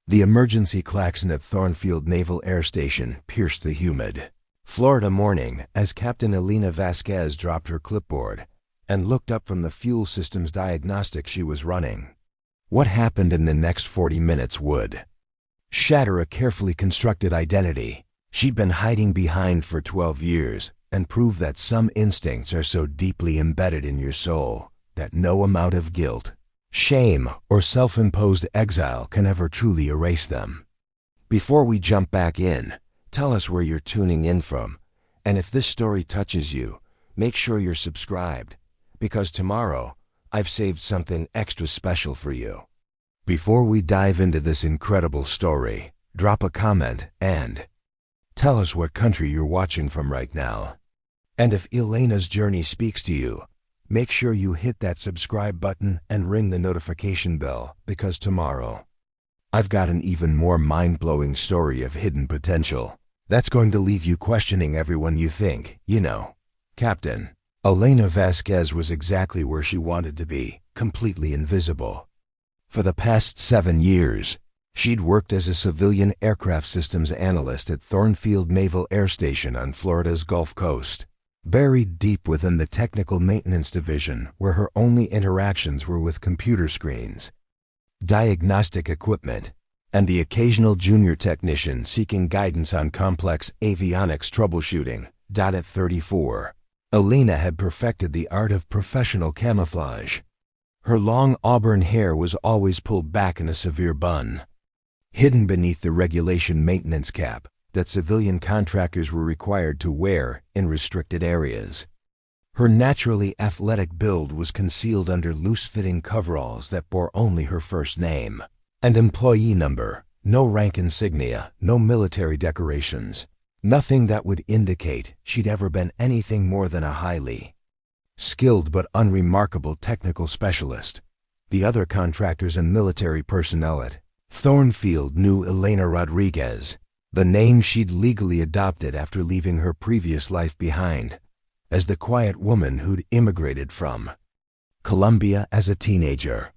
The emergency klaxon at Thornfield Naval Air Station pierced the humid Florida morning as Captain Elena Vasquez dropped her clipboard and looked up from the fuel systems diagnostic she was running. What happened in the next 40 minutes would shatter a carefully constructed identity she'd been hiding behind for 12 years and prove that some instincts are so deeply embedded in your soul that no amount of guilt, shame, or self-imposed exile can ever truly erase them. Before we jump back in, tell us where you're tuning in from, and if this story touches you, make sure you're subscribed, because tomorrow I've saved something extra special for you. Before we dive into this incredible story, drop a comment and tell us what country you're watching from right now. And if Elena's journey speaks to you, make sure you hit that subscribe button and ring the notification bell, because tomorrow I've got an even more mind-blowing story of hidden potential that's going to leave you questioning everyone you think, Captain Elena Vasquez was exactly where she wanted to be, completely invisible. For the past 7 years, she'd worked as a civilian aircraft systems analyst at Thornfield Naval Air Station on Florida's Gulf Coast, buried deep within the technical maintenance division where her only interactions were with computer screens, diagnostic equipment, and the occasional junior technician seeking guidance on complex avionics troubleshooting. At 34, Elena had perfected the art of professional camouflage. Her long auburn hair was always pulled back in a severe bun, hidden beneath the regulation maintenance cap that civilian contractors were required to wear in restricted areas. Her naturally athletic build was concealed under loose-fitting coveralls that bore only her first name and employee number, no rank insignia, no military decorations, nothing that would indicate she'd ever been anything more than a highly skilled but unremarkable technical specialist. The other contractors and military personnel at Thornfield knew Elena Rodriguez, the name she'd legally adopted after leaving her previous life behind, as the quiet woman who'd immigrated from Colombia as a teenager.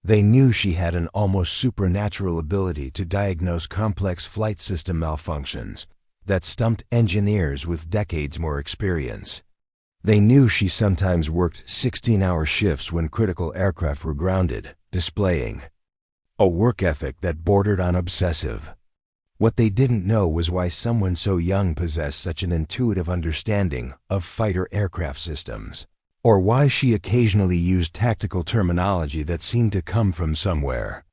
They knew she had an almost supernatural ability to diagnose complex flight system malfunctions that stumped engineers with decades more experience. They knew she sometimes worked 16-hour shifts when critical aircraft were grounded, displaying a work ethic that bordered on obsessive. What they didn't know was why someone so young possessed such an intuitive understanding of fighter aircraft systems, or why she occasionally used tactical terminology that seemed to come from somewhere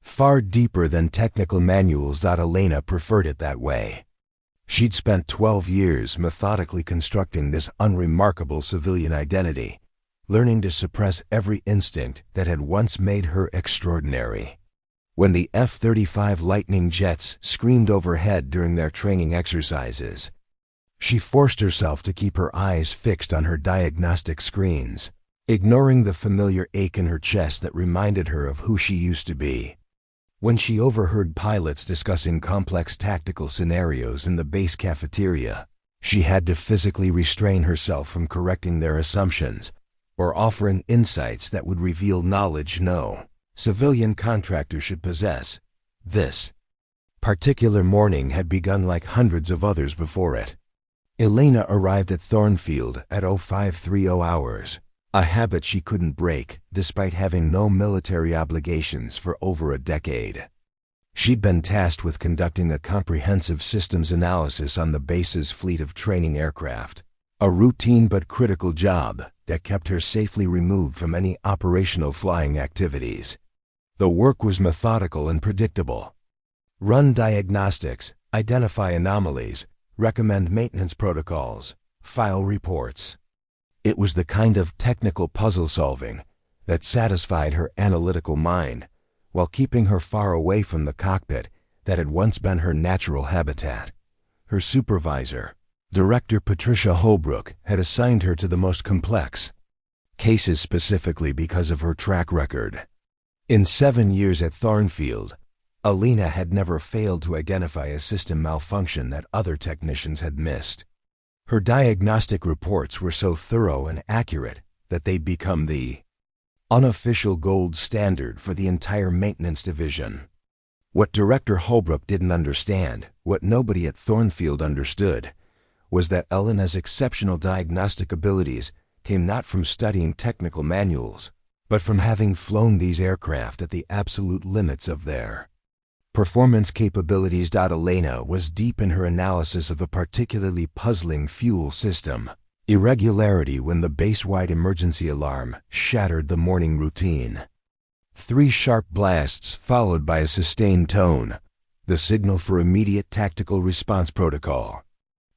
far deeper than technical manuals. Elena preferred it that way. She'd spent 12 years methodically constructing this unremarkable civilian identity, learning to suppress every instinct that had once made her extraordinary. When the F-35 Lightning jets screamed overhead during their training exercises, she forced herself to keep her eyes fixed on her diagnostic screens, ignoring the familiar ache in her chest that reminded her of who she used to be. When she overheard pilots discussing complex tactical scenarios in the base cafeteria, she had to physically restrain herself from correcting their assumptions or offering insights that would reveal knowledge no civilian contractor should possess. This particular morning had begun like hundreds of others before it. Elena arrived at Thornfield at 0530 hours, a habit she couldn't break despite having no military obligations for over a decade. She'd been tasked with conducting a comprehensive systems analysis on the base's fleet of training aircraft, a routine but critical job that kept her safely removed from any operational flying activities. The work was methodical and predictable. Run diagnostics, identify anomalies, recommend maintenance protocols, file reports. It was the kind of technical puzzle solving that satisfied her analytical mind while keeping her far away from the cockpit that had once been her natural habitat. Her supervisor, Director Patricia Holbrook, had assigned her to the most complex cases specifically because of her track record. In 7 years at Thornfield, Elena had never failed to identify a system malfunction that other technicians had missed. Her diagnostic reports were so thorough and accurate that they'd become the unofficial gold standard for the entire maintenance division. What Director Holbrook didn't understand, what nobody at Thornfield understood, was that Elena's exceptional diagnostic abilities came not from studying technical manuals, but from having flown these aircraft at the absolute limits of their performance capabilities. Elena was deep in her analysis of a particularly puzzling fuel system irregularity when the base-wide emergency alarm shattered the morning routine. 3 sharp blasts followed by a sustained tone, the signal for immediate tactical response protocol.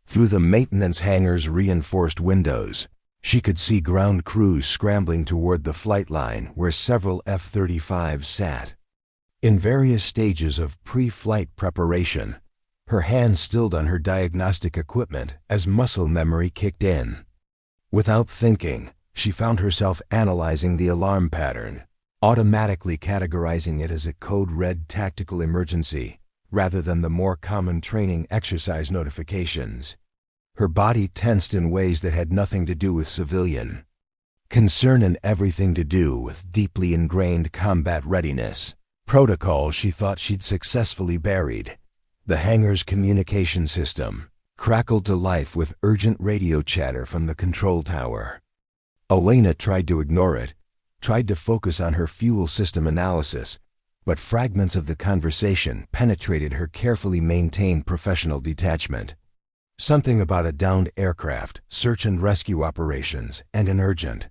Through the maintenance hangar's reinforced windows, she could see ground crews scrambling toward the flight line where several F-35s sat. In various stages of pre-flight preparation, her hands stilled on her diagnostic equipment as muscle memory kicked in. Without thinking, she found herself analyzing the alarm pattern, automatically categorizing it as a code-red tactical emergency rather than the more common training exercise notifications. Her body tensed in ways that had nothing to do with civilian concern and everything to do with deeply ingrained combat readiness. Protocol she thought she'd successfully buried. The hangar's communication system crackled to life with urgent radio chatter from the control tower. Elena tried to ignore it, tried to focus on her fuel system analysis, but fragments of the conversation penetrated her carefully maintained professional detachment. Something about a downed aircraft, search and rescue operations, and an urgent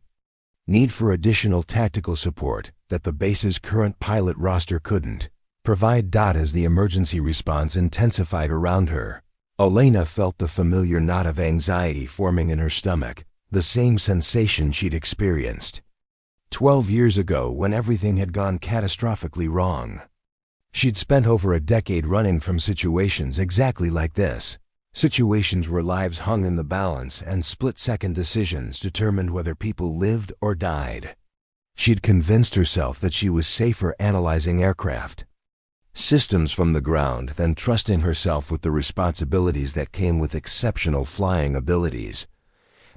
need for additional tactical support that the base's current pilot roster couldn't provide. As the emergency response intensified around her, Elena felt the familiar knot of anxiety forming in her stomach, the same sensation she'd experienced 12 years ago when everything had gone catastrophically wrong. She'd spent over a decade running from situations exactly like this. Situations where lives hung in the balance and split-second decisions determined whether people lived or died. She'd convinced herself that she was safer analyzing aircraft systems from the ground than trusting herself with the responsibilities that came with exceptional flying abilities.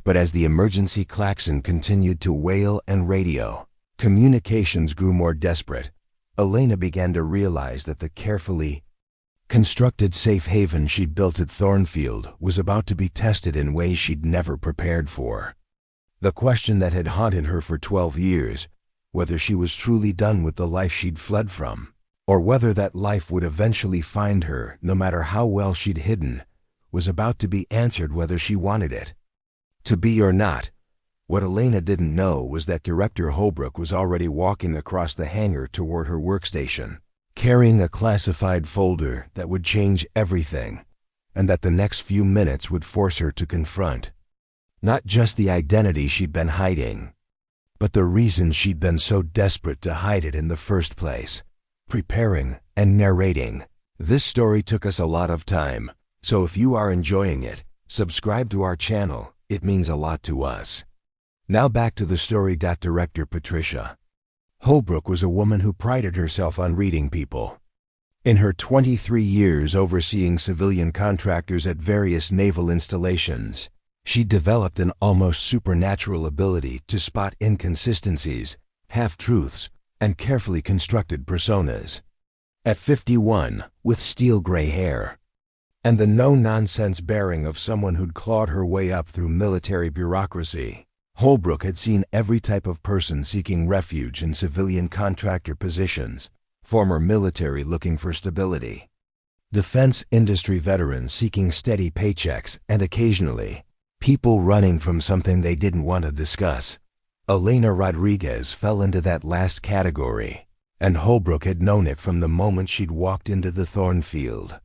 But as the emergency klaxon continued to wail and radio communications grew more desperate, Elena began to realize that the carefully constructed safe haven she'd built at Thornfield was about to be tested in ways she'd never prepared for. The question that had haunted her for 12 years, whether she was truly done with the life she'd fled from, or whether that life would eventually find her no matter how well she'd hidden, was about to be answered whether she wanted it to be or not. What Elena didn't know was that Director Holbrook was already walking across the hangar toward her workstation, carrying a classified folder that would change everything, and that the next few minutes would force her to confront not just the identity she'd been hiding, but the reason she'd been so desperate to hide it in the first place. Preparing and narrating. This story took us a lot of time, so if you are enjoying it, subscribe to our channel. It means a lot to us. Now back to the story. Director Patricia Holbrook was a woman who prided herself on reading people. In her 23 years overseeing civilian contractors at various naval installations, she developed an almost supernatural ability to spot inconsistencies, half-truths, and carefully constructed personas. At 51, with steel gray hair, and the no-nonsense bearing of someone who'd clawed her way up through military bureaucracy, Holbrook had seen every type of person seeking refuge in civilian contractor positions, former military looking for stability, defense industry veterans seeking steady paychecks, and occasionally, people running from something they didn't want to discuss. Elena Rodriguez fell into that last category, and Holbrook had known it from the moment she'd walked into the Thornfield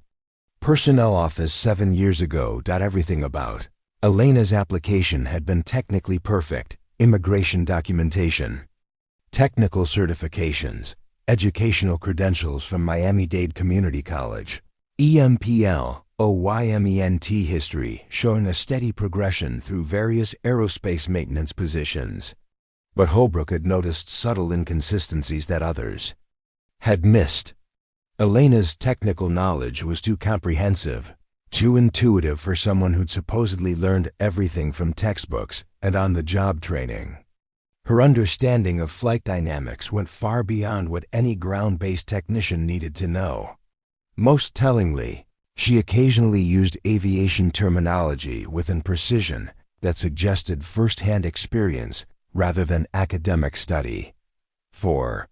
personnel office 7 years ago. Everything about Elena's application had been technically perfect: immigration documentation, technical certifications, educational credentials from Miami-Dade Community College, EMPL, OYMENT history showing a steady progression through various aerospace maintenance positions. But Holbrook had noticed subtle inconsistencies that others had missed. Elena's technical knowledge was too comprehensive, too intuitive for someone who'd supposedly learned everything from textbooks and on-the-job training. Her understanding of flight dynamics went far beyond what any ground-based technician needed to know. Most tellingly, she occasionally used aviation terminology with an precision that suggested first-hand experience rather than academic study. For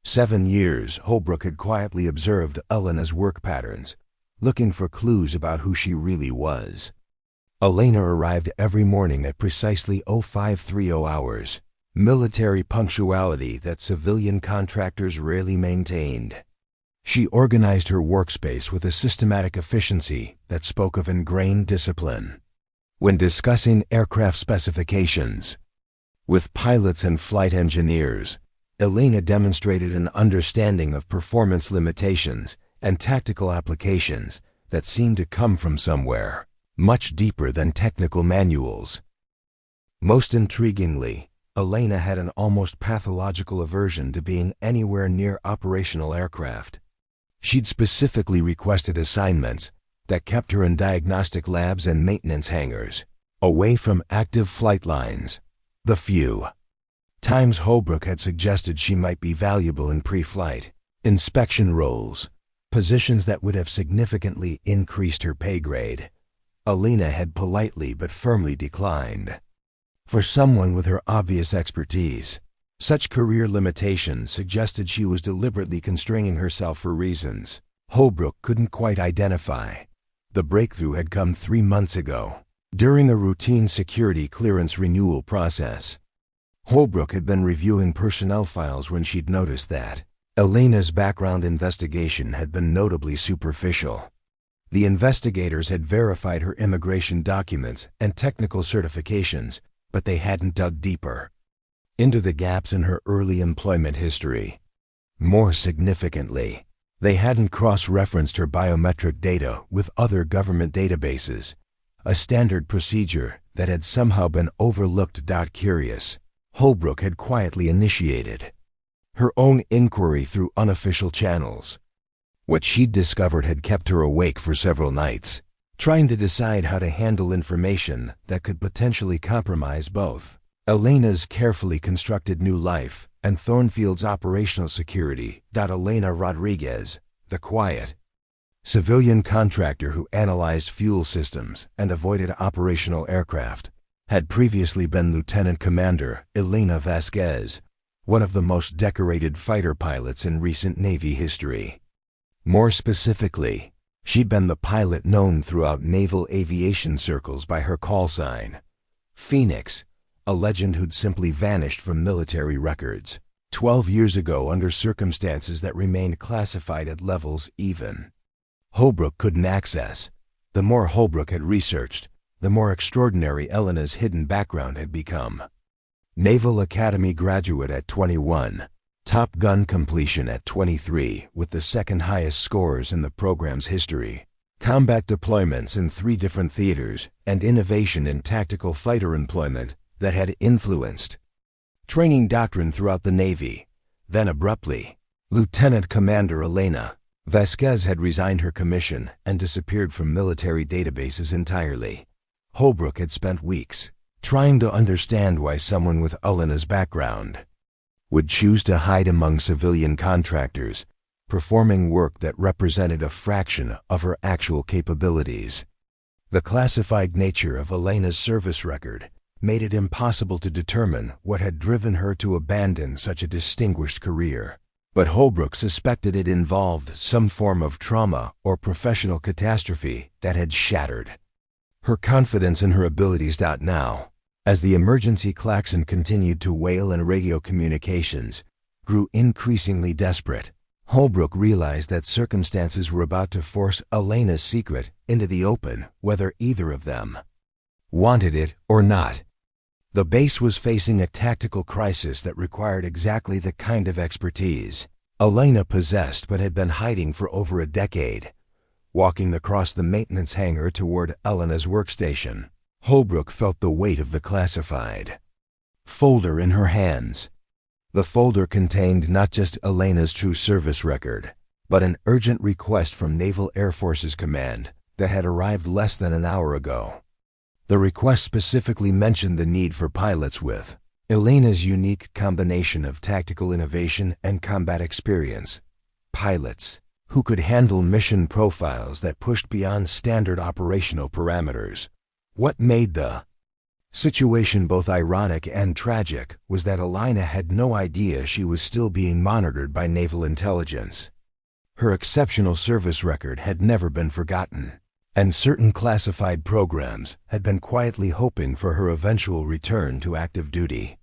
7 years, Holbrook had quietly observed Elena's work patterns, looking for clues about who she really was. Elena arrived every morning at precisely 0530 hours, military punctuality that civilian contractors rarely maintained. She organized her workspace with a systematic efficiency that spoke of ingrained discipline. When discussing aircraft specifications with pilots and flight engineers, Elena demonstrated an understanding of performance limitations and tactical applications that seemed to come from somewhere much deeper than technical manuals. Most intriguingly, Elena had an almost pathological aversion to being anywhere near operational aircraft. She'd specifically requested assignments that kept her in diagnostic labs and maintenance hangars, away from active flight lines. The few times Holbrook had suggested she might be valuable in pre-flight inspection roles, positions that would have significantly increased her pay grade, Elena had politely but firmly declined. For someone with her obvious expertise, such career limitations suggested she was deliberately constraining herself for reasons Holbrook couldn't quite identify. The breakthrough had come 3 months ago, during the routine security clearance renewal process. Holbrook had been reviewing personnel files when she'd noticed that Elena's background investigation had been notably superficial. The investigators had verified her immigration documents and technical certifications, but they hadn't dug deeper into the gaps in her early employment history. More significantly, they hadn't cross-referenced her biometric data with other government databases, a standard procedure that had somehow been overlooked. Curious, Holbrook had quietly initiated her own inquiry through unofficial channels. What she'd discovered had kept her awake for several nights, trying to decide how to handle information that could potentially compromise both Elena's carefully constructed new life and Thornfield's operational security. Elena Rodriguez, the quiet civilian contractor who analyzed fuel systems and avoided operational aircraft, had previously been Lieutenant Commander Elena Vasquez, one of the most decorated fighter pilots in recent Navy history. More specifically, she'd been the pilot known throughout naval aviation circles by her call sign, Phoenix, a legend who'd simply vanished from military records 12 years ago under circumstances that remained classified at levels even Holbrook couldn't access. The more Holbrook had researched, the more extraordinary Elena's hidden background had become. Naval Academy graduate at 21, Top Gun completion at 23 with the second highest scores in the program's history, combat deployments in 3 different theaters, and innovation in tactical fighter employment that had influenced training doctrine throughout the Navy. Then abruptly, Lieutenant Commander Elena Vasquez had resigned her commission and disappeared from military databases entirely. Holbrook had spent weeks trying to understand why someone with Elena's background would choose to hide among civilian contractors, performing work that represented a fraction of her actual capabilities. The classified nature of Elena's service record made it impossible to determine what had driven her to abandon such a distinguished career. But Holbrook suspected it involved some form of trauma or professional catastrophe that had shattered her confidence in her abilities. Now, as the emergency klaxon continued to wail and radio communications grew increasingly desperate, Holbrook realized that circumstances were about to force Elena's secret into the open, whether either of them wanted it or not. The base was facing a tactical crisis that required exactly the kind of expertise Elena possessed but had been hiding for over a decade. Walking across the maintenance hangar toward Elena's workstation, Holbrook felt the weight of the classified folder in her hands. The folder contained not just Elena's true service record, but an urgent request from Naval Air Forces Command that had arrived less than an hour ago. The request specifically mentioned the need for pilots with Elena's unique combination of tactical innovation and combat experience. Pilots who could handle mission profiles that pushed beyond standard operational parameters. What made the situation both ironic and tragic was that Elena had no idea she was still being monitored by naval intelligence. Her exceptional service record had never been forgotten, and certain classified programs had been quietly hoping for her eventual return to active duty.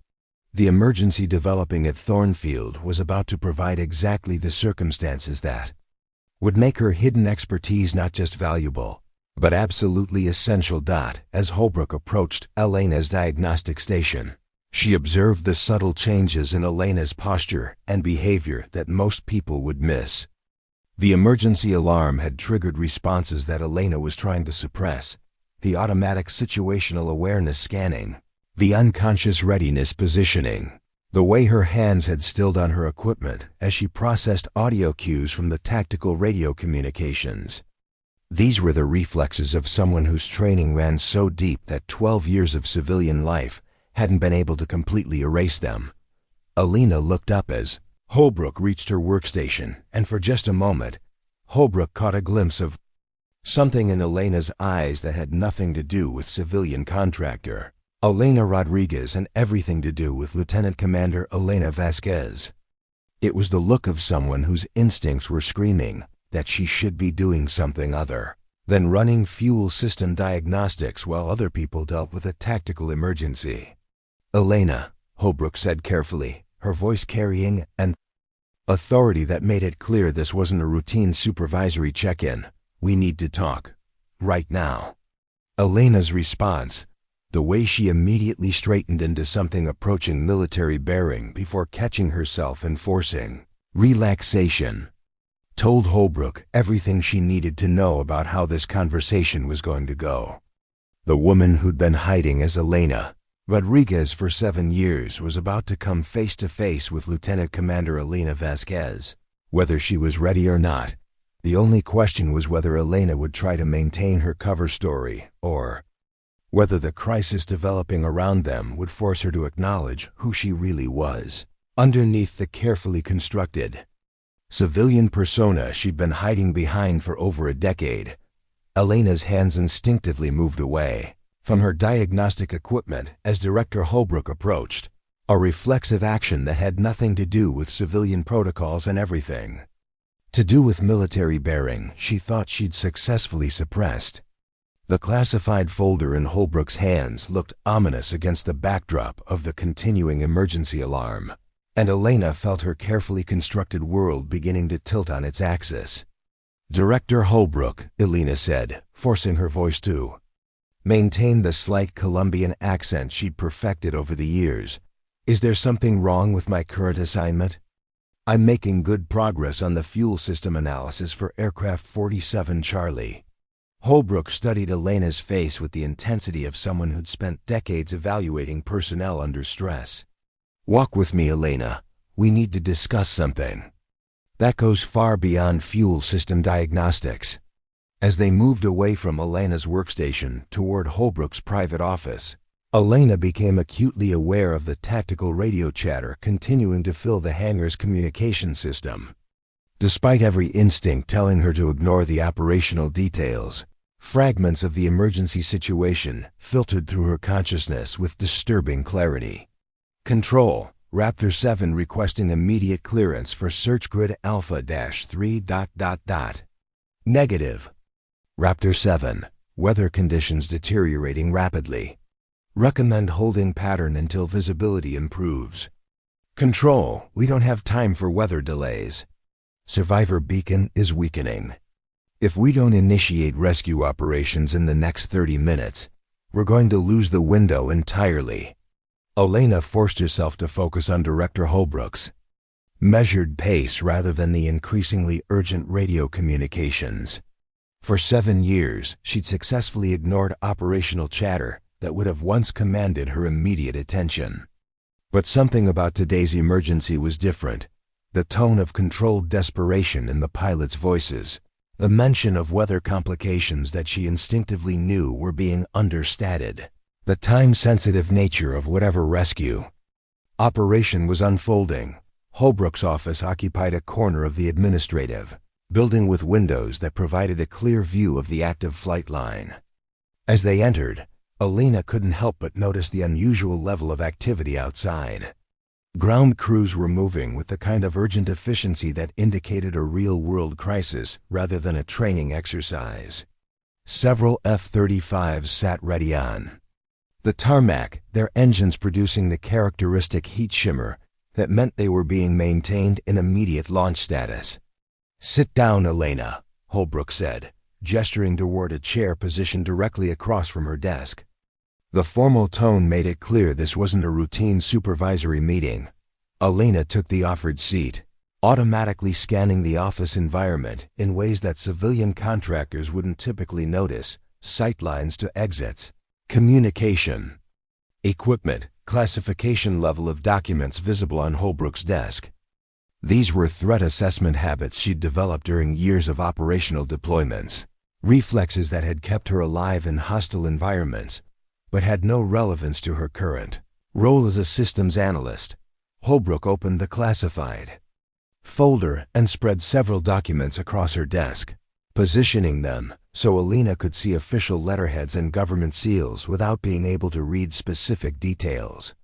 The emergency developing at Thornfield was about to provide exactly the circumstances that would make her hidden expertise not just valuable, but absolutely essential. As Holbrook approached Elena's diagnostic station, she observed the subtle changes in Elena's posture and behavior that most people would miss. The emergency alarm had triggered responses that Elena was trying to suppress: the automatic situational awareness scanning, the unconscious readiness positioning, the way her hands had stilled on her equipment as she processed audio cues from the tactical radio communications. These were the reflexes of someone whose training ran so deep that 12 years of civilian life hadn't been able to completely erase them. Elena looked up as Holbrook reached her workstation, and for just a moment, Holbrook caught a glimpse of something in Elena's eyes that had nothing to do with civilian contractor Elena Rodriguez and everything to do with Lieutenant Commander Elena Vasquez. It was the look of someone whose instincts were screaming that she should be doing something other than running fuel system diagnostics while other people dealt with a tactical emergency. "Elena," Holbrook said carefully, her voice carrying an authority that made it clear this wasn't a routine supervisory check-in. "We need to talk. Right now." Elena's response, the way she immediately straightened into something approaching military bearing before catching herself and forcing relaxation, told Holbrook everything she needed to know about how this conversation was going to go. The woman who'd been hiding as Elena Rodriguez for 7 years was about to come face to face with Lieutenant Commander Elena Vasquez. Whether she was ready or not, the only question was whether Elena would try to maintain her cover story, or whether the crisis developing around them would force her to acknowledge who she really was underneath the carefully constructed civilian persona she'd been hiding behind for over a decade. Elena's hands instinctively moved away from her diagnostic equipment as Director Holbrook approached, a reflexive action that had nothing to do with civilian protocols and everything to do with military bearing she thought she'd successfully suppressed. The classified folder in Holbrook's hands looked ominous against the backdrop of the continuing emergency alarm, and Elena felt her carefully constructed world beginning to tilt on its axis. "Director Holbrook," Elena said, forcing her voice to maintain the slight Colombian accent she'd perfected over the years, "is there something wrong with my current assignment? I'm making good progress on the fuel system analysis for aircraft 47 Charlie." Holbrook studied Elena's face with the intensity of someone who'd spent decades evaluating personnel under stress. "Walk with me, Elena. We need to discuss something that goes far beyond fuel system diagnostics." As they moved away from Elena's workstation toward Holbrook's private office, Elena became acutely aware of the tactical radio chatter continuing to fill the hangar's communication system. Despite every instinct telling her to ignore the operational details, fragments of the emergency situation filtered through her consciousness with disturbing clarity. "Control, Raptor 7 requesting immediate clearance for search grid Alpha-3... Negative. Raptor 7, weather conditions deteriorating rapidly. Recommend holding pattern until visibility improves. Control, we don't have time for weather delays. Survivor beacon is weakening. If we don't initiate rescue operations in the next 30 minutes, we're going to lose the window entirely." Elena forced herself to focus on Director Holbrook's measured pace rather than the increasingly urgent radio communications. For 7 years, she'd successfully ignored operational chatter that would have once commanded her immediate attention. But something about today's emergency was different. The tone of controlled desperation in the pilots' voices, the mention of weather complications that she instinctively knew were being understated, the time-sensitive nature of whatever rescue operation was unfolding. Holbrook's office occupied a corner of the administrative, building with windows that provided a clear view of the active flight line. As they entered, Elena couldn't help but notice the unusual level of activity outside. Ground crews were moving with the kind of urgent efficiency that indicated a real-world crisis rather than a training exercise. Several F-35s sat ready on the tarmac, their engines producing the characteristic heat shimmer that meant they were being maintained in immediate launch status. "Sit down, Elena," Holbrook said, gesturing toward a chair positioned directly across from her desk. The formal tone made it clear this wasn't a routine supervisory meeting. Elena took the offered seat, automatically scanning the office environment in ways that civilian contractors wouldn't typically notice: sightlines to exits, communication, equipment, classification level of documents visible on Holbrook's desk. These were threat assessment habits she'd developed during years of operational deployments, reflexes that had kept her alive in hostile environments, but had no relevance to her current role as a systems analyst. Holbrook opened the classified folder and spread several documents across her desk, positioning them so Elena could see official letterheads and government seals without being able to read specific details.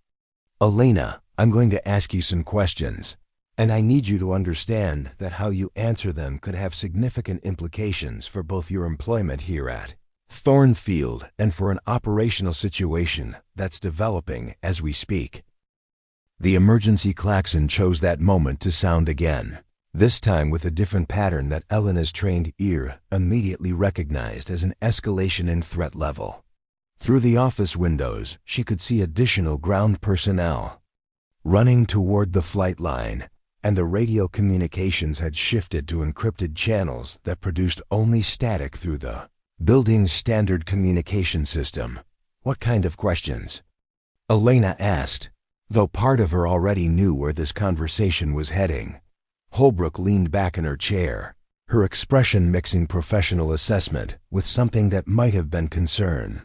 "Elena, I'm going to ask you some questions, and I need you to understand that how you answer them could have significant implications for both your employment here at Thornfield and for an operational situation that's developing as we speak." The emergency klaxon chose that moment to sound again, this time with a different pattern that Elena's trained ear immediately recognized as an escalation in threat level. Through the office windows, she could see additional ground personnel running toward the flight line, and the radio communications had shifted to encrypted channels that produced only static through the building's standard communication system. "What kind of questions?" Elena asked, though part of her already knew where this conversation was heading. Holbrook leaned back in her chair, her expression mixing professional assessment with something that might have been concern.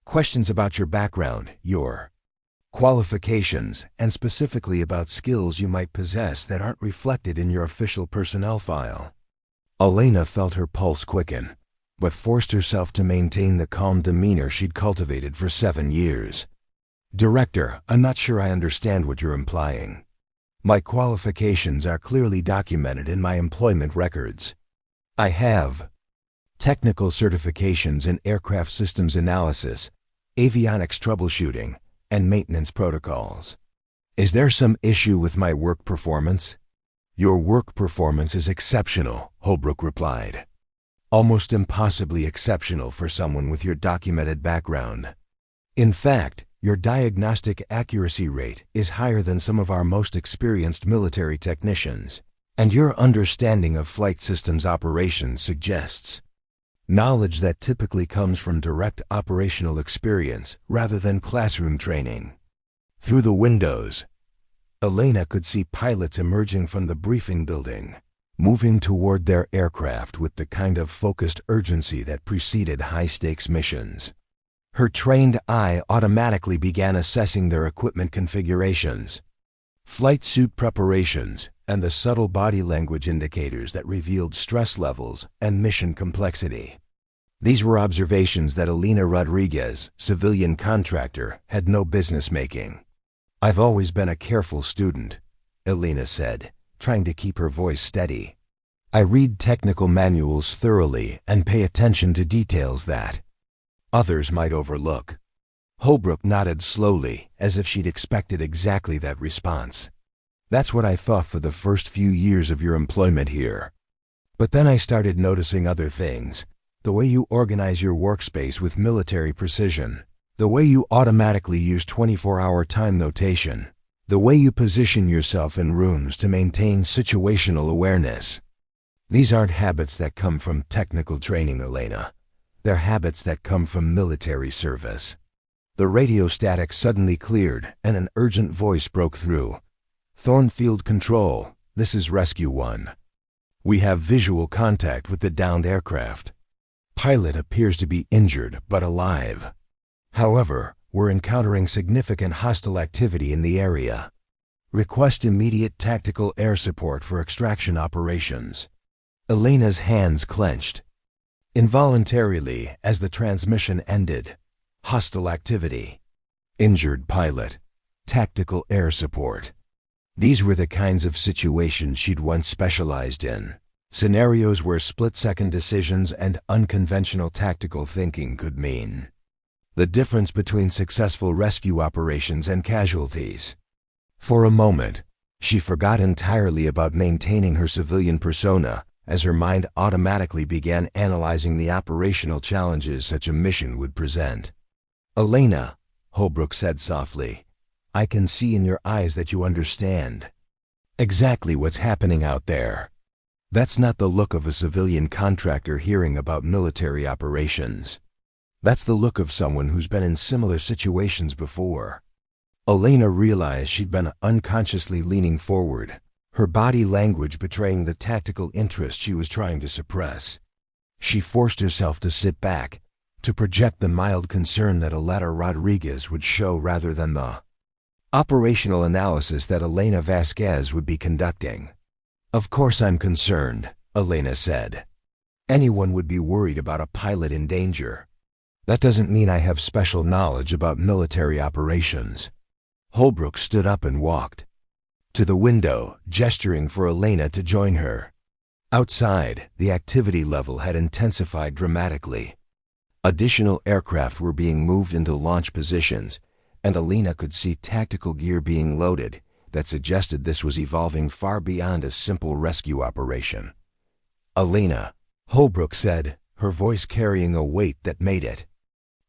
"Questions about your background, your qualifications, and specifically about skills you might possess that aren't reflected in your official personnel file." Elena felt her pulse quicken, but forced herself to maintain the calm demeanor she'd cultivated for 7 years. "Director, I'm not sure I understand what you're implying. My qualifications are clearly documented in my employment records. I have technical certifications in aircraft systems analysis, avionics troubleshooting, and maintenance protocols. Is there some issue with my work performance?" "Your work performance is exceptional," Holbrook replied. "Almost impossibly exceptional for someone with your documented background. In fact, your diagnostic accuracy rate is higher than some of our most experienced military technicians, and your understanding of flight systems operations suggests knowledge that typically comes from direct operational experience rather than classroom training." Through the windows, Elena could see pilots emerging from the briefing building, moving toward their aircraft with the kind of focused urgency that preceded high-stakes missions. Her trained eye automatically began assessing their equipment configurations, flight suit preparations, and the subtle body language indicators that revealed stress levels and mission complexity. These were observations that Elena Rodriguez, civilian contractor, had no business making. "I've always been a careful student," Elena said, trying to keep her voice steady. "I read technical manuals thoroughly and pay attention to details that others might overlook." Holbrook nodded slowly, as if she'd expected exactly that response. "That's what I thought for the first few years of your employment here. But then I started noticing other things: the way you organize your workspace with military precision, the way you automatically use 24-hour time notation, the way you position yourself in rooms to maintain situational awareness. These aren't habits that come from technical training, Elena. They're habits that come from military service." The radio static suddenly cleared and an urgent voice broke through. "Thornfield Control, this is Rescue 1. We have visual contact with the downed aircraft. Pilot appears to be injured but alive. However, we're encountering significant hostile activity in the area. Request immediate tactical air support for extraction operations." Elena's hands clenched. Involuntarily, as the transmission ended, hostile activity, injured pilot, tactical air support. These were the kinds of situations she'd once specialized in. Scenarios where split-second decisions and unconventional tactical thinking could mean the difference between successful rescue operations and casualties. For a moment, she forgot entirely about maintaining her civilian persona as her mind automatically began analyzing the operational challenges such a mission would present. "Elena," Holbrook said softly, "I can see in your eyes that you understand exactly what's happening out there. That's not the look of a civilian contractor hearing about military operations. That's the look of someone who's been in similar situations before." Elena realized she'd been unconsciously leaning forward, her body language betraying the tactical interest she was trying to suppress. She forced herself to sit back, to project the mild concern that Aleta Rodriguez would show rather than the operational analysis that Elena Vasquez would be conducting. "Of course I'm concerned," Elena said. "Anyone would be worried about a pilot in danger. That doesn't mean I have special knowledge about military operations." Holbrook stood up and walked to the window, gesturing for Elena to join her. Outside, the activity level had intensified dramatically. Additional aircraft were being moved into launch positions, and Elena could see tactical gear being loaded that suggested this was evolving far beyond a simple rescue operation. "Elena," Holbrook said, her voice carrying a weight that made it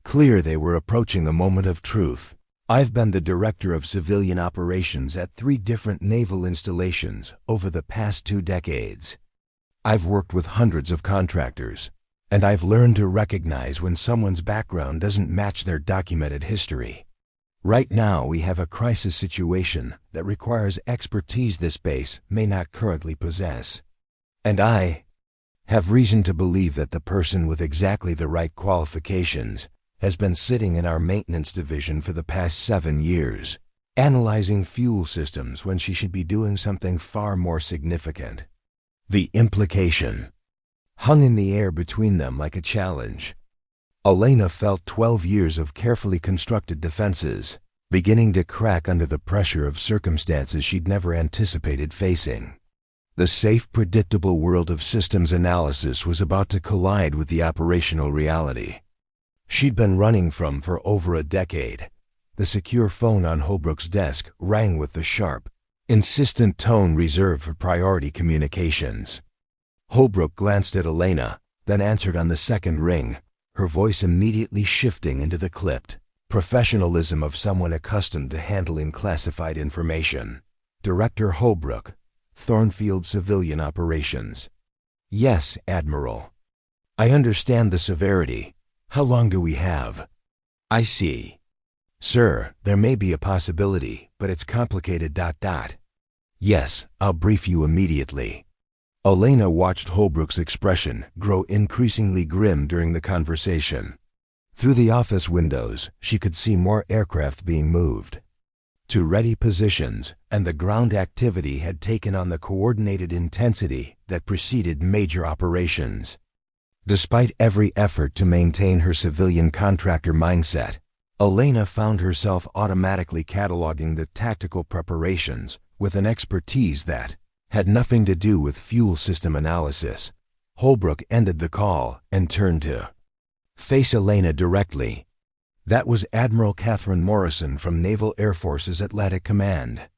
clear they were approaching a moment of truth. "I've been the director of civilian operations at 3 different naval installations over the past 2 decades. I've worked with hundreds of contractors, and I've learned to recognize when someone's background doesn't match their documented history. Right now, we have a crisis situation that requires expertise this base may not currently possess. And I have reason to believe that the person with exactly the right qualifications has been sitting in our maintenance division for the past 7 years, analyzing fuel systems when she should be doing something far more significant." The implication hung in the air between them like a challenge. Elena felt 12 years of carefully constructed defenses beginning to crack under the pressure of circumstances she'd never anticipated facing. The safe, predictable world of systems analysis was about to collide with the operational reality she'd been running from for over a decade. The secure phone on Holbrook's desk rang with the sharp, insistent tone reserved for priority communications. Holbrook glanced at Elena, then answered on the second ring, her voice immediately shifting into the clipped professionalism of someone accustomed to handling classified information. "Director Holbrook, Thornfield Civilian Operations." "Yes, Admiral. I understand the severity. How long do we have?" "I see. Sir, there may be a possibility, but it's complicated. Yes, I'll brief you immediately." Elena watched Holbrook's expression grow increasingly grim during the conversation. Through the office windows, she could see more aircraft being moved to ready positions, and the ground activity had taken on the coordinated intensity that preceded major operations. Despite every effort to maintain her civilian contractor mindset, Elena found herself automatically cataloging the tactical preparations with an expertise that had nothing to do with fuel system analysis. Holbrook ended the call and turned to face Elena directly. That was Admiral Catherine Morrison from Naval Air Force's Atlantic Command.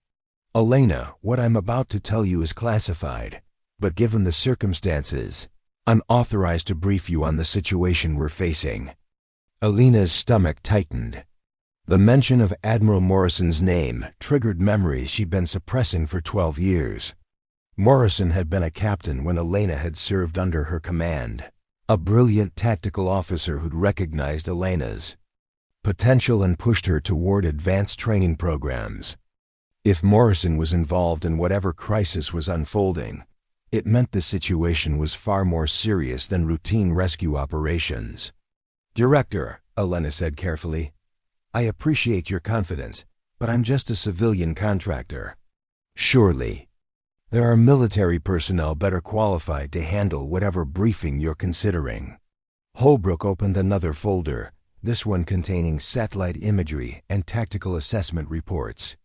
"Elena, what I'm about to tell you is classified, but given the circumstances, I'm authorized to brief you on the situation we're facing." Elena's stomach tightened. The mention of Admiral Morrison's name triggered memories she'd been suppressing for 12 years. Morrison had been a captain when Elena had served under her command, a brilliant tactical officer who'd recognized Elena's potential and pushed her toward advanced training programs. If Morrison was involved in whatever crisis was unfolding, it meant the situation was far more serious than routine rescue operations. "Director," Elena said carefully, "I appreciate your confidence, but I'm just a civilian contractor." "Surely." There are military personnel better qualified to handle whatever briefing you're considering. Holbrook opened another folder, this one containing satellite imagery and tactical assessment reports.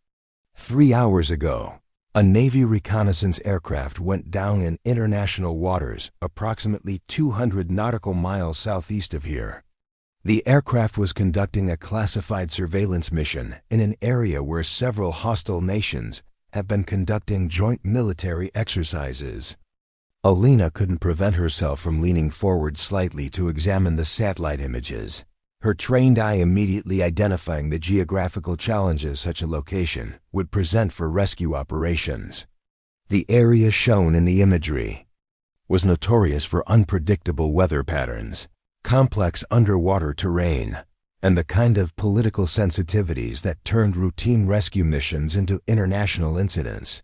3 hours ago, a Navy reconnaissance aircraft went down in international waters approximately 200 nautical miles southeast of here. The aircraft was conducting a classified surveillance mission in an area where several hostile nations have been conducting joint military exercises. Elena couldn't prevent herself from leaning forward slightly to examine the satellite images, her trained eye immediately identifying the geographical challenges such a location would present for rescue operations. The area shown in the imagery was notorious for unpredictable weather patterns, complex underwater terrain, and the kind of political sensitivities that turned routine rescue missions into international incidents.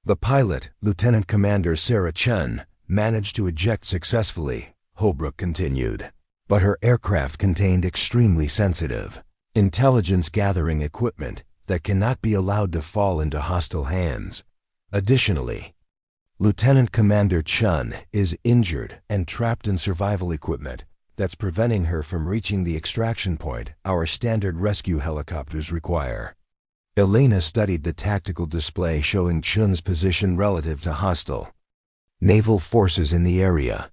The pilot, Lieutenant Commander Sarah Chun, managed to eject successfully, Holbrook continued, but her aircraft contained extremely sensitive, intelligence-gathering equipment that cannot be allowed to fall into hostile hands. Additionally, Lieutenant Commander Chun is injured and trapped in survival equipment that's preventing her from reaching the extraction point our standard rescue helicopters require. Elena studied the tactical display showing Chun's position relative to hostile naval forces in the area.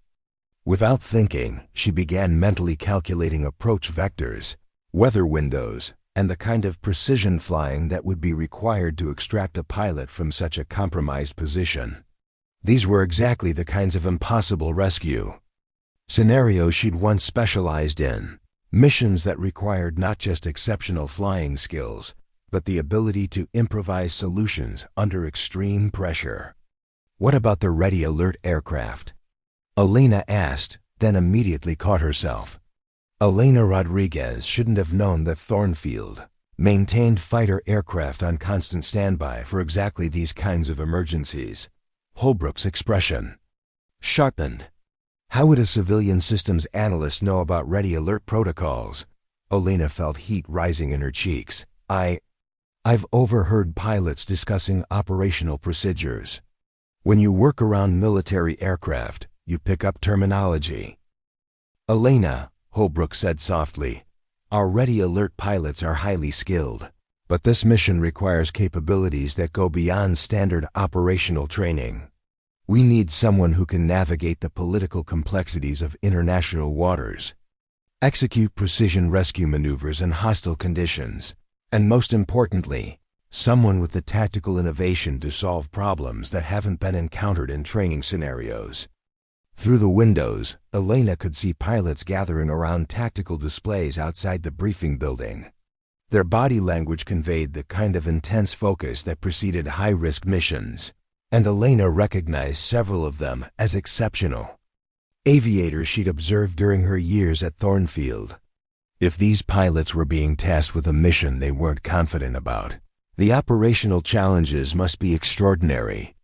Without thinking, she began mentally calculating approach vectors, weather windows, and the kind of precision flying that would be required to extract a pilot from such a compromised position. These were exactly the kinds of impossible rescue scenarios she'd once specialized in, missions that required not just exceptional flying skills, but the ability to improvise solutions under extreme pressure. What about the Ready Alert aircraft? Elena asked, then immediately caught herself. Elena Rodriguez shouldn't have known that Thornfield maintained fighter aircraft on constant standby for exactly these kinds of emergencies. Holbrook's expression sharpened. How would a civilian systems analyst know about Ready Alert protocols? Elena felt heat rising in her cheeks. I've overheard pilots discussing operational procedures. When you work around military aircraft, you pick up terminology. Elena, Holbrook said softly, our Ready Alert pilots are highly skilled, but this mission requires capabilities that go beyond standard operational training. We need someone who can navigate the political complexities of international waters, execute precision rescue maneuvers in hostile conditions, and most importantly, someone with the tactical innovation to solve problems that haven't been encountered in training scenarios. Through the windows, Elena could see pilots gathering around tactical displays outside the briefing building. Their body language conveyed the kind of intense focus that preceded high-risk missions, and Elena recognized several of them as exceptional aviators she'd observed during her years at Thornfield. If these pilots were being tasked with a mission they weren't confident about, the operational challenges must be extraordinary.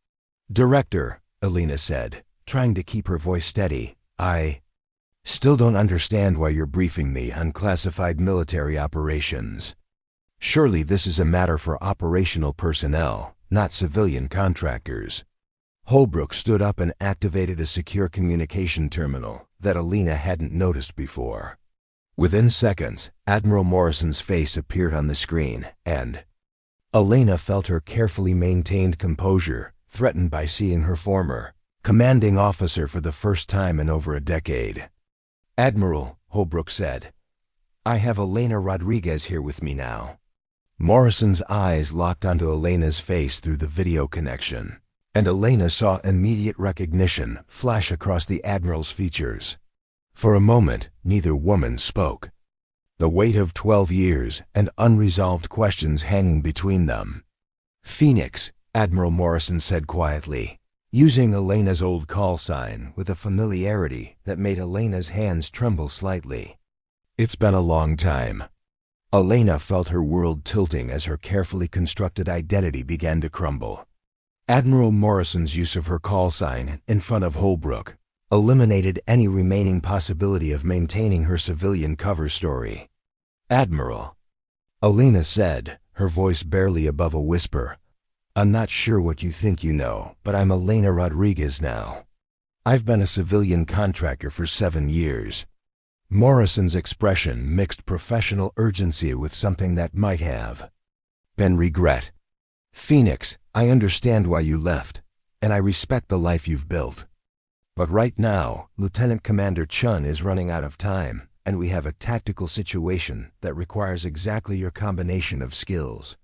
Director, Elena said, trying to keep her voice steady, I still don't understand why you're briefing me on classified military operations. Surely this is a matter for operational personnel, not civilian contractors. Holbrook stood up and activated a secure communication terminal that Elena hadn't noticed before. Within seconds, Admiral Morrison's face appeared on the screen, and Elena felt her carefully maintained composure threatened by seeing her former commanding officer for the first time in over a decade. Admiral, Holbrook said, I have Elena Rodriguez here with me now. Morrison's eyes locked onto Elena's face through the video connection, and Elena saw immediate recognition flash across the Admiral's features. For a moment, neither woman spoke, the weight of 12 years and unresolved questions hanging between them. Phoenix, Admiral Morrison said quietly, using Elena's old call sign with a familiarity that made Elena's hands tremble slightly. It's been a long time. Elena felt her world tilting as her carefully constructed identity began to crumble. Admiral Morrison's use of her call sign in front of Holbrook eliminated any remaining possibility of maintaining her civilian cover story. Admiral, Elena said, her voice barely above a whisper, I'm not sure what you think you know, but I'm Elena Rodriguez now. I've been a civilian contractor for 7 years. Morrison's expression mixed professional urgency with something that might have been regret. Phoenix, I understand why you left, and I respect the life you've built. But right now, Lieutenant Commander Chun is running out of time, and we have a tactical situation that requires exactly your combination of skills.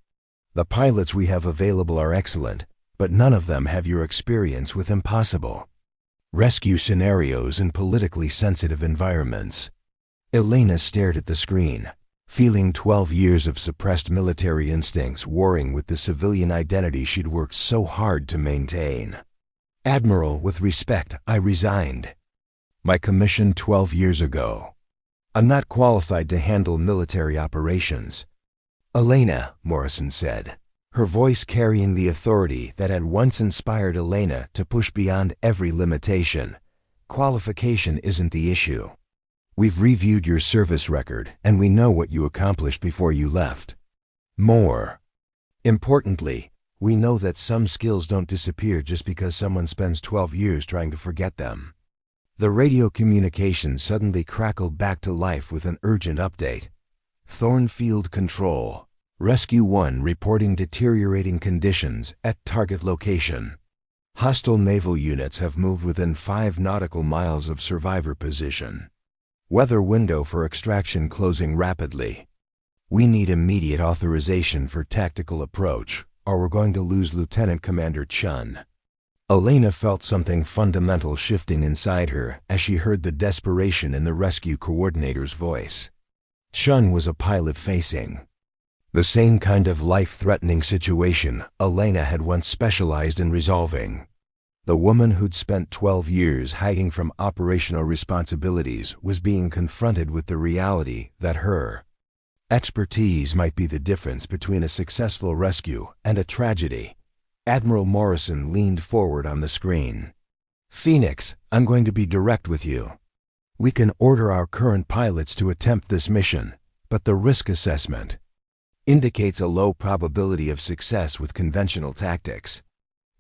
The pilots we have available are excellent, but none of them have your experience with impossible rescue scenarios in politically sensitive environments. Elena stared at the screen, feeling 12 years of suppressed military instincts warring with the civilian identity she'd worked so hard to maintain. Admiral, with respect, I resigned my commission 12 years ago. I'm not qualified to handle military operations. Elena, Morrison said, her voice carrying the authority that had once inspired Elena to push beyond every limitation. Qualification isn't the issue. We've reviewed your service record, and we know what you accomplished before you left. More importantly, we know that some skills don't disappear just because someone spends 12 years trying to forget them. The radio communication suddenly crackled back to life with an urgent update. Thornfield Control. Rescue 1 reporting deteriorating conditions at target location. Hostile naval units have moved within 5 nautical miles of survivor position. Weather window for extraction closing rapidly. We need immediate authorization for tactical approach, or we're going to lose Lieutenant Commander Chun. Elena felt something fundamental shifting inside her as she heard the desperation in the rescue coordinator's voice. Chun was a pilot facing the same kind of life-threatening situation Elena had once specialized in resolving. The woman who'd spent 12 years hiding from operational responsibilities was being confronted with the reality that her expertise might be the difference between a successful rescue and a tragedy. Admiral Morrison leaned forward on the screen. Phoenix, I'm going to be direct with you. We can order our current pilots to attempt this mission, but the risk assessment indicates a low probability of success with conventional tactics.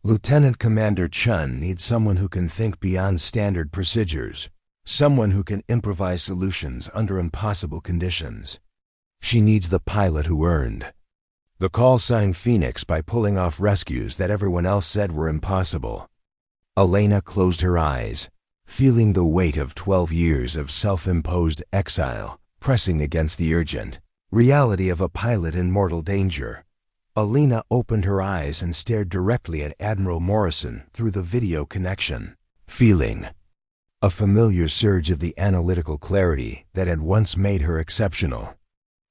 Lieutenant Commander Chun needs someone who can think beyond standard procedures, someone who can improvise solutions under impossible conditions. She needs the pilot who earned the call sign Phoenix by pulling off rescues that everyone else said were impossible. Elena closed her eyes, feeling the weight of 12 years of self-imposed exile pressing against the urgent reality of a pilot in mortal danger. Elena opened her eyes and stared directly at Admiral Morrison through the video connection, feeling a familiar surge of the analytical clarity that had once made her exceptional.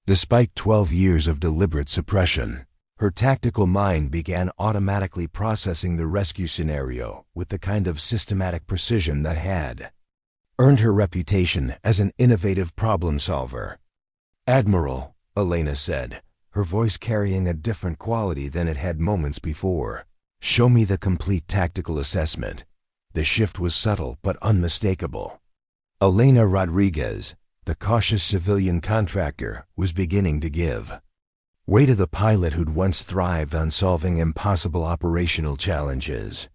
Despite 12 years of deliberate suppression, her tactical mind began automatically processing the rescue scenario with the kind of systematic precision that had earned her reputation as an innovative problem solver. Admiral, Elena said, her voice carrying a different quality than it had moments before. Show me the complete tactical assessment. The shift was subtle but unmistakable. Elena Rodriguez, the cautious civilian contractor, was beginning to give way to the pilot who'd once thrived on solving impossible operational challenges.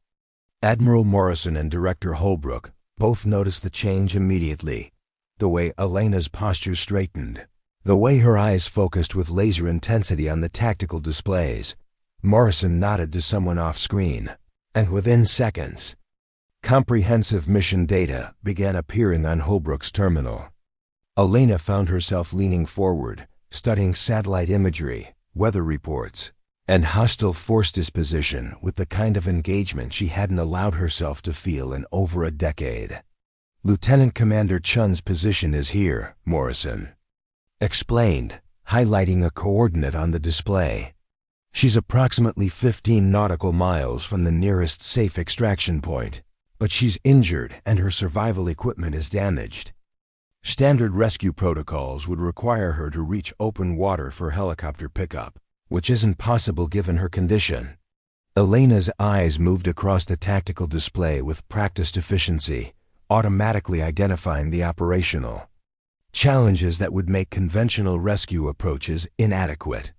Admiral Morrison and Director Holbrook both noticed the change immediately. The way Elena's posture straightened, the way her eyes focused with laser intensity on the tactical displays. Morrison nodded to someone off-screen, and within seconds, comprehensive mission data began appearing on Holbrook's terminal. Elena found herself leaning forward, studying satellite imagery, weather reports, and hostile force disposition with the kind of engagement she hadn't allowed herself to feel in over a decade. Lieutenant Commander Chun's position is here, Morrison explained, highlighting a coordinate on the display. She's approximately 15 nautical miles from the nearest safe extraction point, but she's injured and her survival equipment is damaged. Standard rescue protocols would require her to reach open water for helicopter pickup, which isn't possible given her condition. Elena's eyes moved across the tactical display with practiced efficiency, automatically identifying the operational challenges that would make conventional rescue approaches inadequate.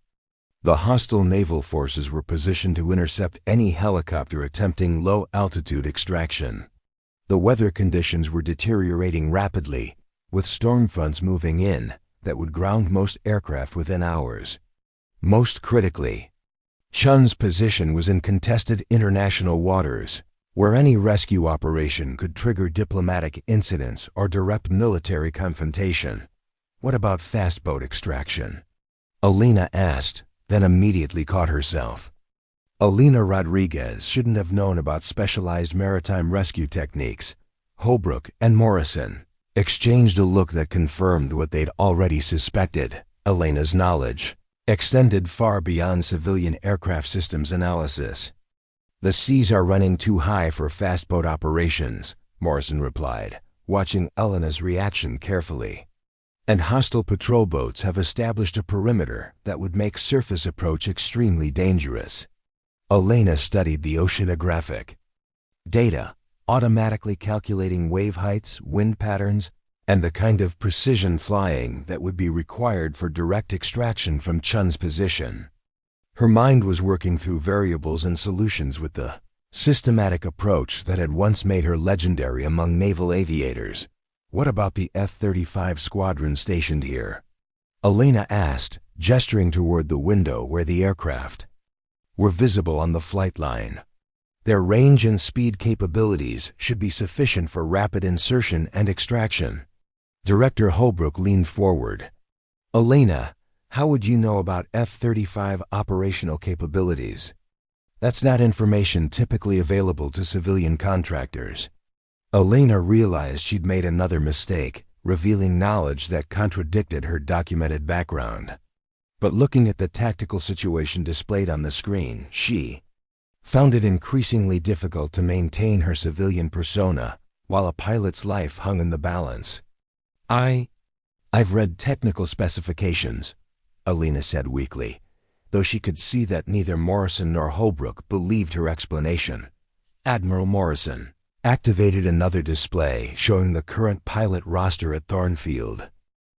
The hostile naval forces were positioned to intercept any helicopter attempting low-altitude extraction. The weather conditions were deteriorating rapidly, with storm fronts moving in that would ground most aircraft within hours. Most critically, Chun's position was in contested international waters, where any rescue operation could trigger diplomatic incidents or direct military confrontation. What about fast boat extraction? Elena asked, then immediately caught herself. Elena Rodriguez shouldn't have known about specialized maritime rescue techniques. Holbrook and Morrison exchanged a look that confirmed what they'd already suspected. Elena's knowledge extended far beyond civilian aircraft systems analysis. "The seas are running too high for fast boat operations," Morrison replied, watching Elena's reaction carefully. "And hostile patrol boats have established a perimeter that would make surface approach extremely dangerous." Elena studied the oceanographic data, automatically calculating wave heights, wind patterns, and the kind of precision flying that would be required for direct extraction from Chun's position. Her mind was working through variables and solutions with the systematic approach that had once made her legendary among naval aviators. "What about the F-35 squadron stationed here?" Elena asked, gesturing toward the window where the aircraft were visible on the flight line. "Their range and speed capabilities should be sufficient for rapid insertion and extraction." Director Holbrook leaned forward. "Elena, how would you know about F-35 operational capabilities? That's not information typically available to civilian contractors." Elena realized she'd made another mistake, revealing knowledge that contradicted her documented background. But looking at the tactical situation displayed on the screen, she found it increasingly difficult to maintain her civilian persona while a pilot's life hung in the balance. I've read technical specifications," Elena said weakly, though she could see that neither Morrison nor Holbrook believed her explanation. Admiral Morrison activated another display showing the current pilot roster at Thornfield.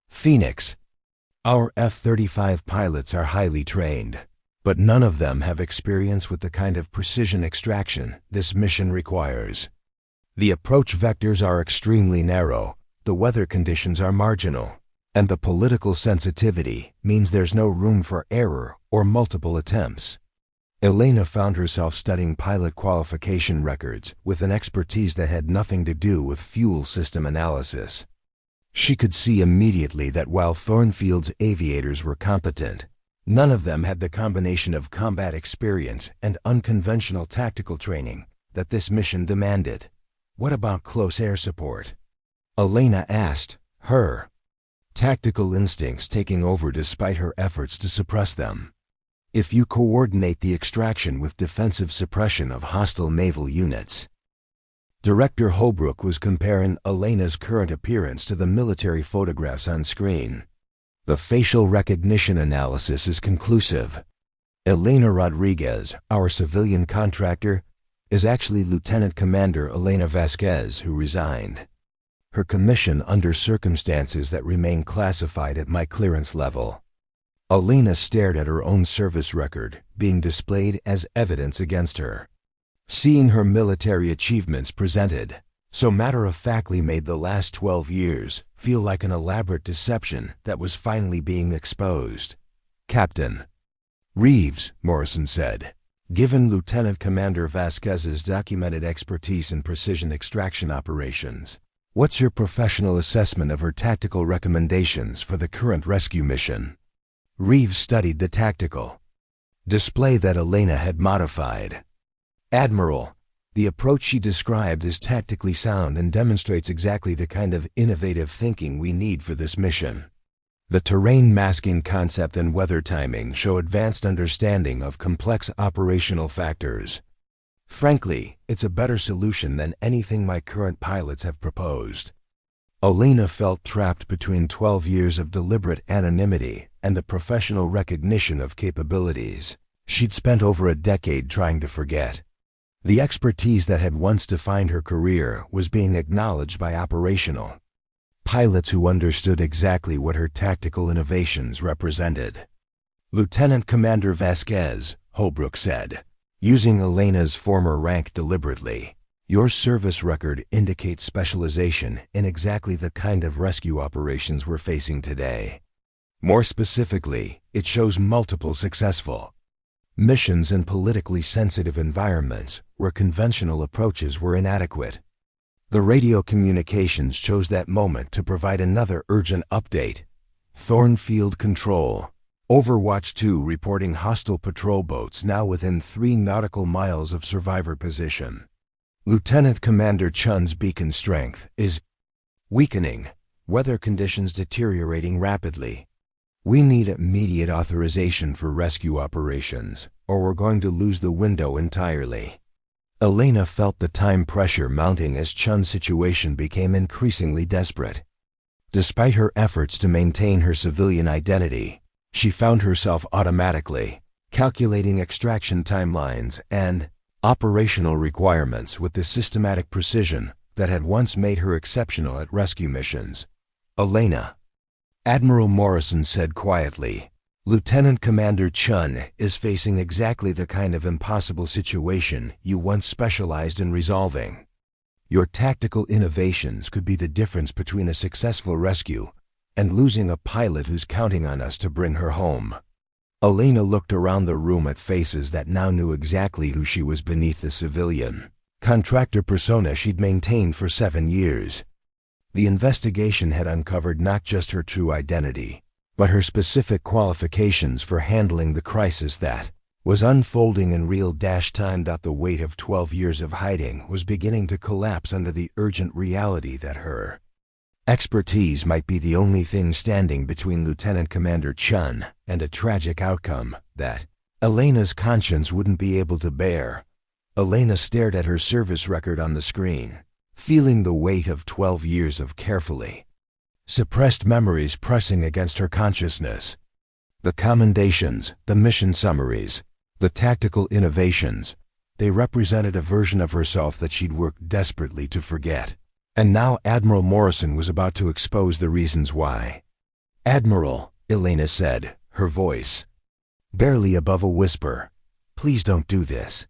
"Phoenix, our F-35 pilots are highly trained, but none of them have experience with the kind of precision extraction this mission requires. The approach vectors are extremely narrow, the weather conditions are marginal, and the political sensitivity means there's no room for error or multiple attempts." Elena found herself studying pilot qualification records with an expertise that had nothing to do with fuel system analysis. She could see immediately that while Thornfield's aviators were competent, none of them had the combination of combat experience and unconventional tactical training that this mission demanded. "What about close air support?" Elena asked, her tactical instincts taking over despite her efforts to suppress them. "If you coordinate the extraction with defensive suppression of hostile naval units." Director Holbrook was comparing Elena's current appearance to the military photographs on screen. "The facial recognition analysis is conclusive. Elena Rodriguez, our civilian contractor, is actually Lieutenant Commander Elena Vasquez, who resigned her commission under circumstances that remain classified at my clearance level." Elena stared at her own service record being displayed as evidence against her. Seeing her military achievements presented so matter-of-factly made the last 12 years feel like an elaborate deception that was finally being exposed. "Captain Reeves," Morrison said, "given Lieutenant Commander Vasquez's documented expertise in precision extraction operations, what's your professional assessment of her tactical recommendations for the current rescue mission?" Reeves studied the tactical display that Elena had modified. "Admiral, the approach she described is tactically sound and demonstrates exactly the kind of innovative thinking we need for this mission. The terrain masking concept and weather timing show advanced understanding of complex operational factors. Frankly, it's a better solution than anything my current pilots have proposed." Elena felt trapped between 12 years of deliberate anonymity and the professional recognition of capabilities she'd spent over a decade trying to forget. The expertise that had once defined her career was being acknowledged by operational pilots who understood exactly what her tactical innovations represented. Lieutenant Commander Vasquez, Holbrook said, using Elena's former rank deliberately. Your service record indicates specialization in exactly the kind of rescue operations we're facing today. More specifically, it shows multiple successful missions in politically sensitive environments where conventional approaches were inadequate. The radio communications chose that moment to provide another urgent update. Thornfield Control. Overwatch 2 reporting hostile patrol boats now within 3 nautical miles of survivor position. Lieutenant Commander Chun's beacon strength is weakening. Weather conditions deteriorating rapidly. We need immediate authorization for rescue operations, or we're going to lose the window entirely. Elena felt the time pressure mounting as Chun's situation became increasingly desperate. Despite her efforts to maintain her civilian identity, she found herself automatically calculating extraction timelines and operational requirements with the systematic precision that had once made her exceptional at rescue missions. Elena. Admiral Morrison said quietly, Lieutenant Commander Chun is facing exactly the kind of impossible situation you once specialized in resolving. Your tactical innovations could be the difference between a successful rescue and losing a pilot who's counting on us to bring her home. Elena looked around the room at faces that now knew exactly who she was beneath the civilian contractor persona she'd maintained for 7 years. The investigation had uncovered not just her true identity, but her specific qualifications for handling the crisis that was unfolding in real time. The weight of 12 years of hiding was beginning to collapse under the urgent reality that her expertise might be the only thing standing between Lieutenant Commander Chun and a tragic outcome that Elena's conscience wouldn't be able to bear. Elena stared at her service record on the screen, feeling the weight of 12 years of carefully suppressed memories pressing against her consciousness. The commendations, the mission summaries, the tactical innovations, they represented a version of herself that she'd worked desperately to forget. And now Admiral Morrison was about to expose the reasons why. Admiral, Elena said, her voice barely above a whisper, please don't do this.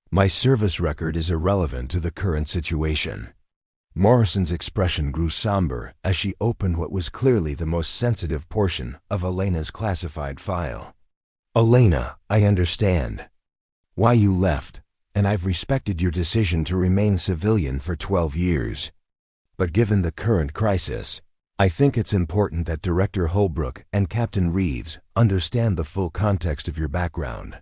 My service record is irrelevant to the current situation. Morrison's expression grew somber as she opened what was clearly the most sensitive portion of Elena's classified file. Elena, I understand why you left, and I've respected your decision to remain civilian for 12 years. But given the current crisis, I think it's important that Director Holbrook and Captain Reeves understand the full context of your background.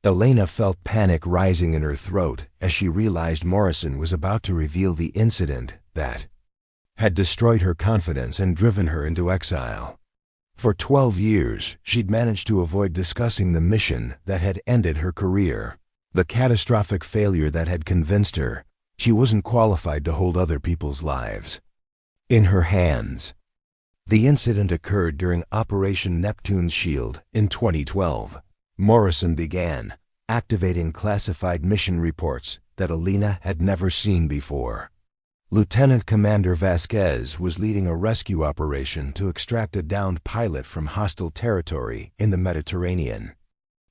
Elena felt panic rising in her throat as she realized Morrison was about to reveal the incident that had destroyed her confidence and driven her into exile. For 12 years, she'd managed to avoid discussing the mission that had ended her career, the catastrophic failure that had convinced her she wasn't qualified to hold other people's lives in her hands. The incident occurred during Operation Neptune's Shield in 2012. Morrison began activating classified mission reports that Elena had never seen before. Lieutenant Commander Vasquez was leading a rescue operation to extract a downed pilot from hostile territory in the Mediterranean.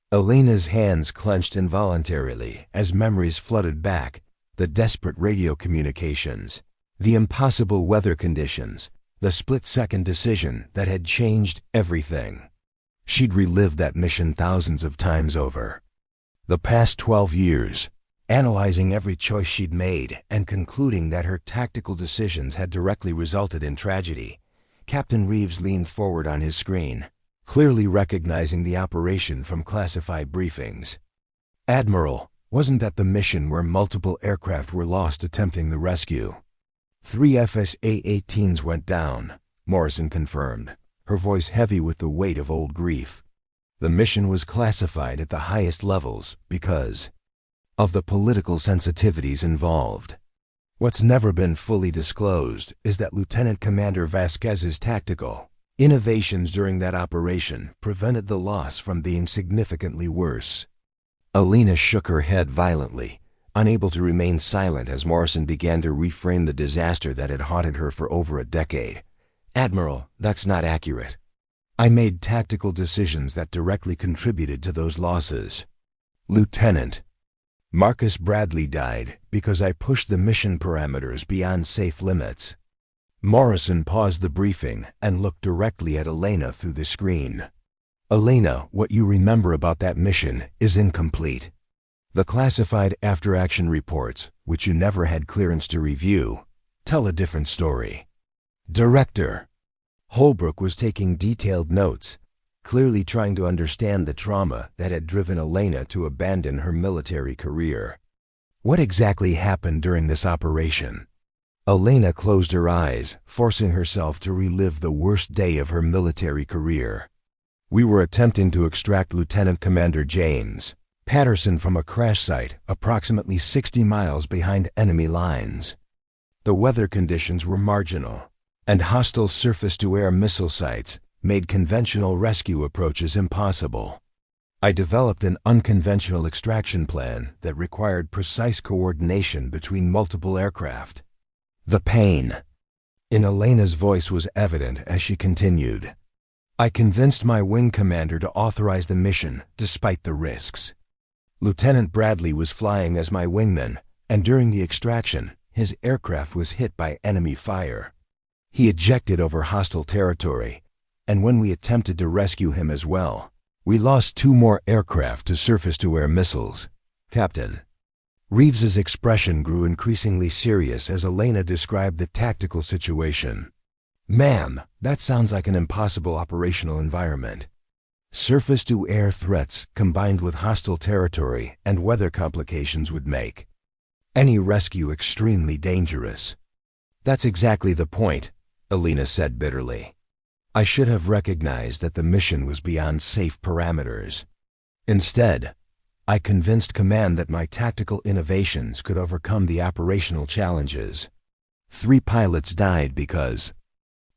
Elena's hands clenched involuntarily as memories flooded back, the desperate radio communications, the impossible weather conditions, the split-second decision that had changed everything. She'd relived that mission thousands of times over. The past 12 years, analyzing every choice she'd made and concluding that her tactical decisions had directly resulted in tragedy. Captain Reeves leaned forward on his screen, clearly recognizing the operation from classified briefings. Admiral, wasn't that the mission where multiple aircraft were lost attempting the rescue? 3 FSA-18s went down, Morrison confirmed, her voice heavy with the weight of old grief. The mission was classified at the highest levels because of the political sensitivities involved. What's never been fully disclosed is that Lieutenant Commander Vasquez's tactical innovations during that operation prevented the loss from being significantly worse. Elena shook her head violently, unable to remain silent as Morrison began to reframe the disaster that had haunted her for over a decade. Admiral, that's not accurate. I made tactical decisions that directly contributed to those losses. Lieutenant Marcus Bradley died because I pushed the mission parameters beyond safe limits. Morrison paused the briefing and looked directly at Elena through the screen. Elena, what you remember about that mission is incomplete. The classified after-action reports, which you never had clearance to review, tell a different story. Director Holbrook was taking detailed notes, clearly trying to understand the trauma that had driven Elena to abandon her military career. What exactly happened during this operation? Elena closed her eyes, forcing herself to relive the worst day of her military career. We were attempting to extract Lieutenant Commander James Patterson from a crash site approximately 60 miles behind enemy lines. The weather conditions were marginal, and hostile surface-to-air missile sites made conventional rescue approaches impossible. I developed an unconventional extraction plan that required precise coordination between multiple aircraft. The pain in Elena's voice was evident as she continued. I convinced my wing commander to authorize the mission despite the risks. Lieutenant Bradley was flying as my wingman, and during the extraction, his aircraft was hit by enemy fire. He ejected over hostile territory, and when we attempted to rescue him as well, we lost 2 more aircraft to surface-to-air missiles. Captain Reeves's expression grew increasingly serious as Elena described the tactical situation. Ma'am, that sounds like an impossible operational environment. Surface-to-air threats combined with hostile territory and weather complications would make any rescue extremely dangerous. That's exactly the point, Elena said bitterly. I should have recognized that the mission was beyond safe parameters. Instead, I convinced command that my tactical innovations could overcome the operational challenges. 3 pilots died because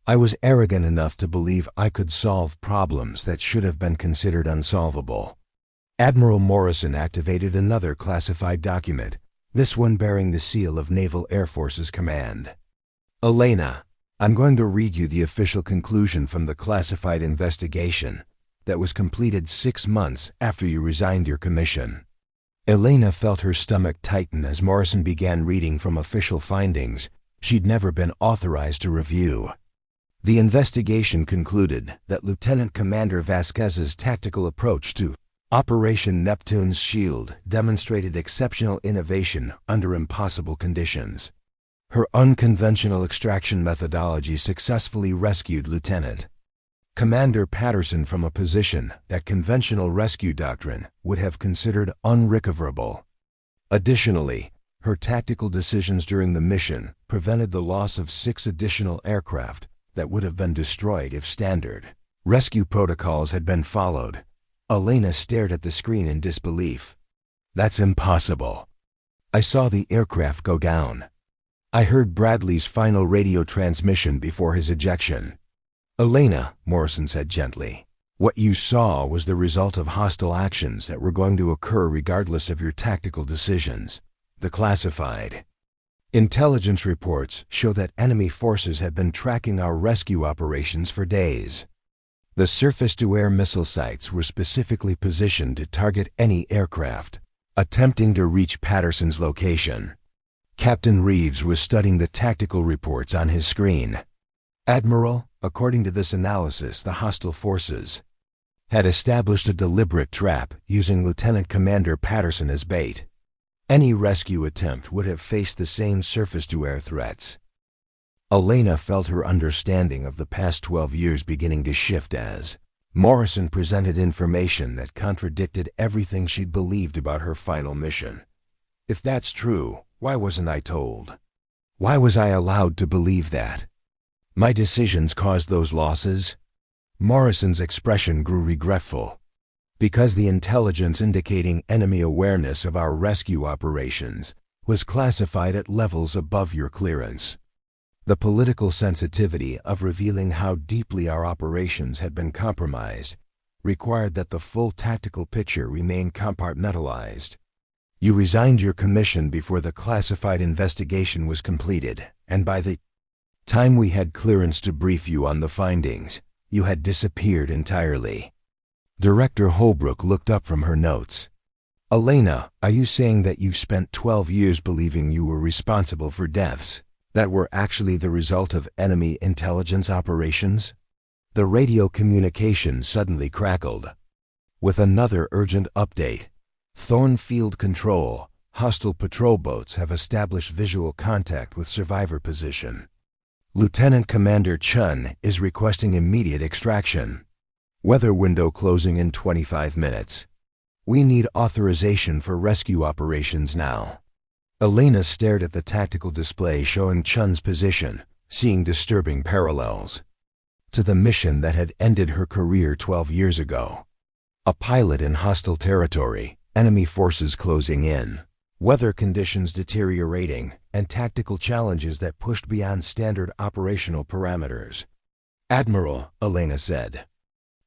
I was arrogant enough to believe I could solve problems that should have been considered unsolvable. Admiral Morrison activated another classified document, this one bearing the seal of Naval Air Forces Command. Elena, I'm going to read you the official conclusion from the classified investigation that was completed 6 months after you resigned your commission. Elena felt her stomach tighten as Morrison began reading from official findings she'd never been authorized to review. The investigation concluded that Lieutenant Commander Vasquez's tactical approach to Operation Neptune's Shield demonstrated exceptional innovation under impossible conditions. Her unconventional extraction methodology successfully rescued Lieutenant Commander Patterson from a position that conventional rescue doctrine would have considered unrecoverable. Additionally, her tactical decisions during the mission prevented the loss of 6 additional aircraft that would have been destroyed if standard rescue protocols had been followed. Elena stared at the screen in disbelief. That's impossible. I saw the aircraft go down. I heard Bradley's final radio transmission before his ejection. Elena, Morrison said gently, what you saw was the result of hostile actions that were going to occur regardless of your tactical decisions. The classified intelligence reports show that enemy forces had been tracking our rescue operations for days. The surface-to-air missile sites were specifically positioned to target any aircraft attempting to reach Patterson's location. Captain Reeves was studying the tactical reports on his screen. Admiral, according to this analysis, the hostile forces had established a deliberate trap using Lieutenant Commander Patterson as bait. Any rescue attempt would have faced the same surface-to-air threats. Elena felt her understanding of the past 12 years beginning to shift as Morrison presented information that contradicted everything she'd believed about her final mission. If that's true, why wasn't I told? Why was I allowed to believe that? My decisions caused those losses? Morrison's expression grew regretful. Because the intelligence indicating enemy awareness of our rescue operations was classified at levels above your clearance. The political sensitivity of revealing how deeply our operations had been compromised required that the full tactical picture remain compartmentalized. You resigned your commission before the classified investigation was completed, and by the time we had clearance to brief you on the findings, You had disappeared entirely. Director Holbrook looked up from her notes. Elena, are you saying that you spent 12 years believing you were responsible for deaths that were actually the result of enemy intelligence operations? The radio communication suddenly crackled. With another urgent update. Thornfield Control, hostile patrol boats have established visual contact with survivor position. Lieutenant Commander Chun is requesting immediate extraction. Weather window closing in 25 minutes. We need authorization for rescue operations now. Elena stared at the tactical display showing Chun's position, seeing disturbing parallels to the mission that had ended her career 12 years ago. A pilot in hostile territory, enemy forces closing in, weather conditions deteriorating, and tactical challenges that pushed beyond standard operational parameters. Admiral, Elena said.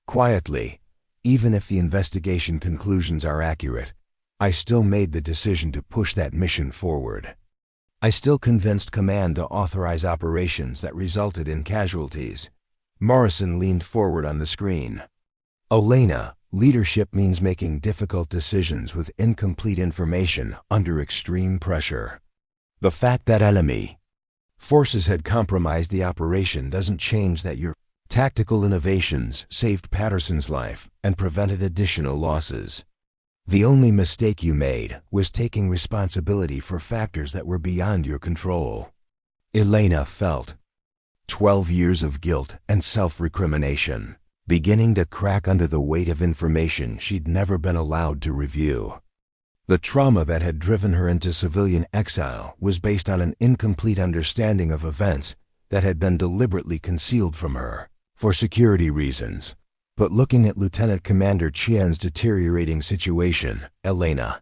Quietly, even if the investigation conclusions are accurate, I still made the decision to push that mission forward. I still convinced command to authorize operations that resulted in casualties. Morrison leaned forward on the screen. Elena, leadership means making difficult decisions with incomplete information under extreme pressure. The fact that enemy forces had compromised the operation doesn't change that your tactical innovations saved Patterson's life and prevented additional losses. The only mistake you made was taking responsibility for factors that were beyond your control. Elena felt 12 years of guilt and self-recrimination beginning to crack under the weight of information she'd never been allowed to review. The trauma that had driven her into civilian exile was based on an incomplete understanding of events that had been deliberately concealed from her for security reasons. But looking at Lieutenant Commander Chien's deteriorating situation, Elena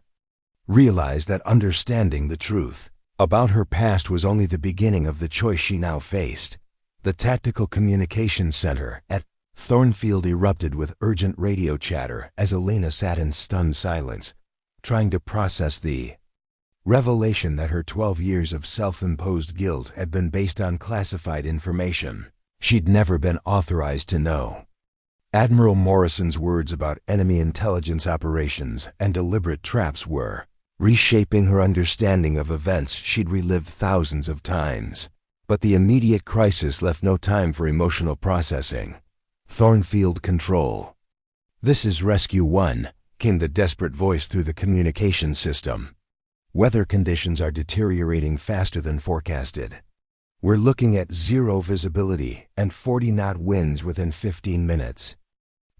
realized that understanding the truth about her past was only the beginning of the choice she now faced. The Tactical Communications Center at Thornfield erupted with urgent radio chatter as Elena sat in stunned silence, trying to process the revelation that her 12 years of self-imposed guilt had been based on classified information she'd never been authorized to know. Admiral Morrison's words about enemy intelligence operations and deliberate traps were reshaping her understanding of events she'd relived thousands of times. But the immediate crisis left no time for emotional processing. Thornfield Control. This is Rescue 1, came the desperate voice through the communication system. Weather conditions are deteriorating faster than forecasted. We're looking at 0 visibility and 40-knot winds within 15 minutes.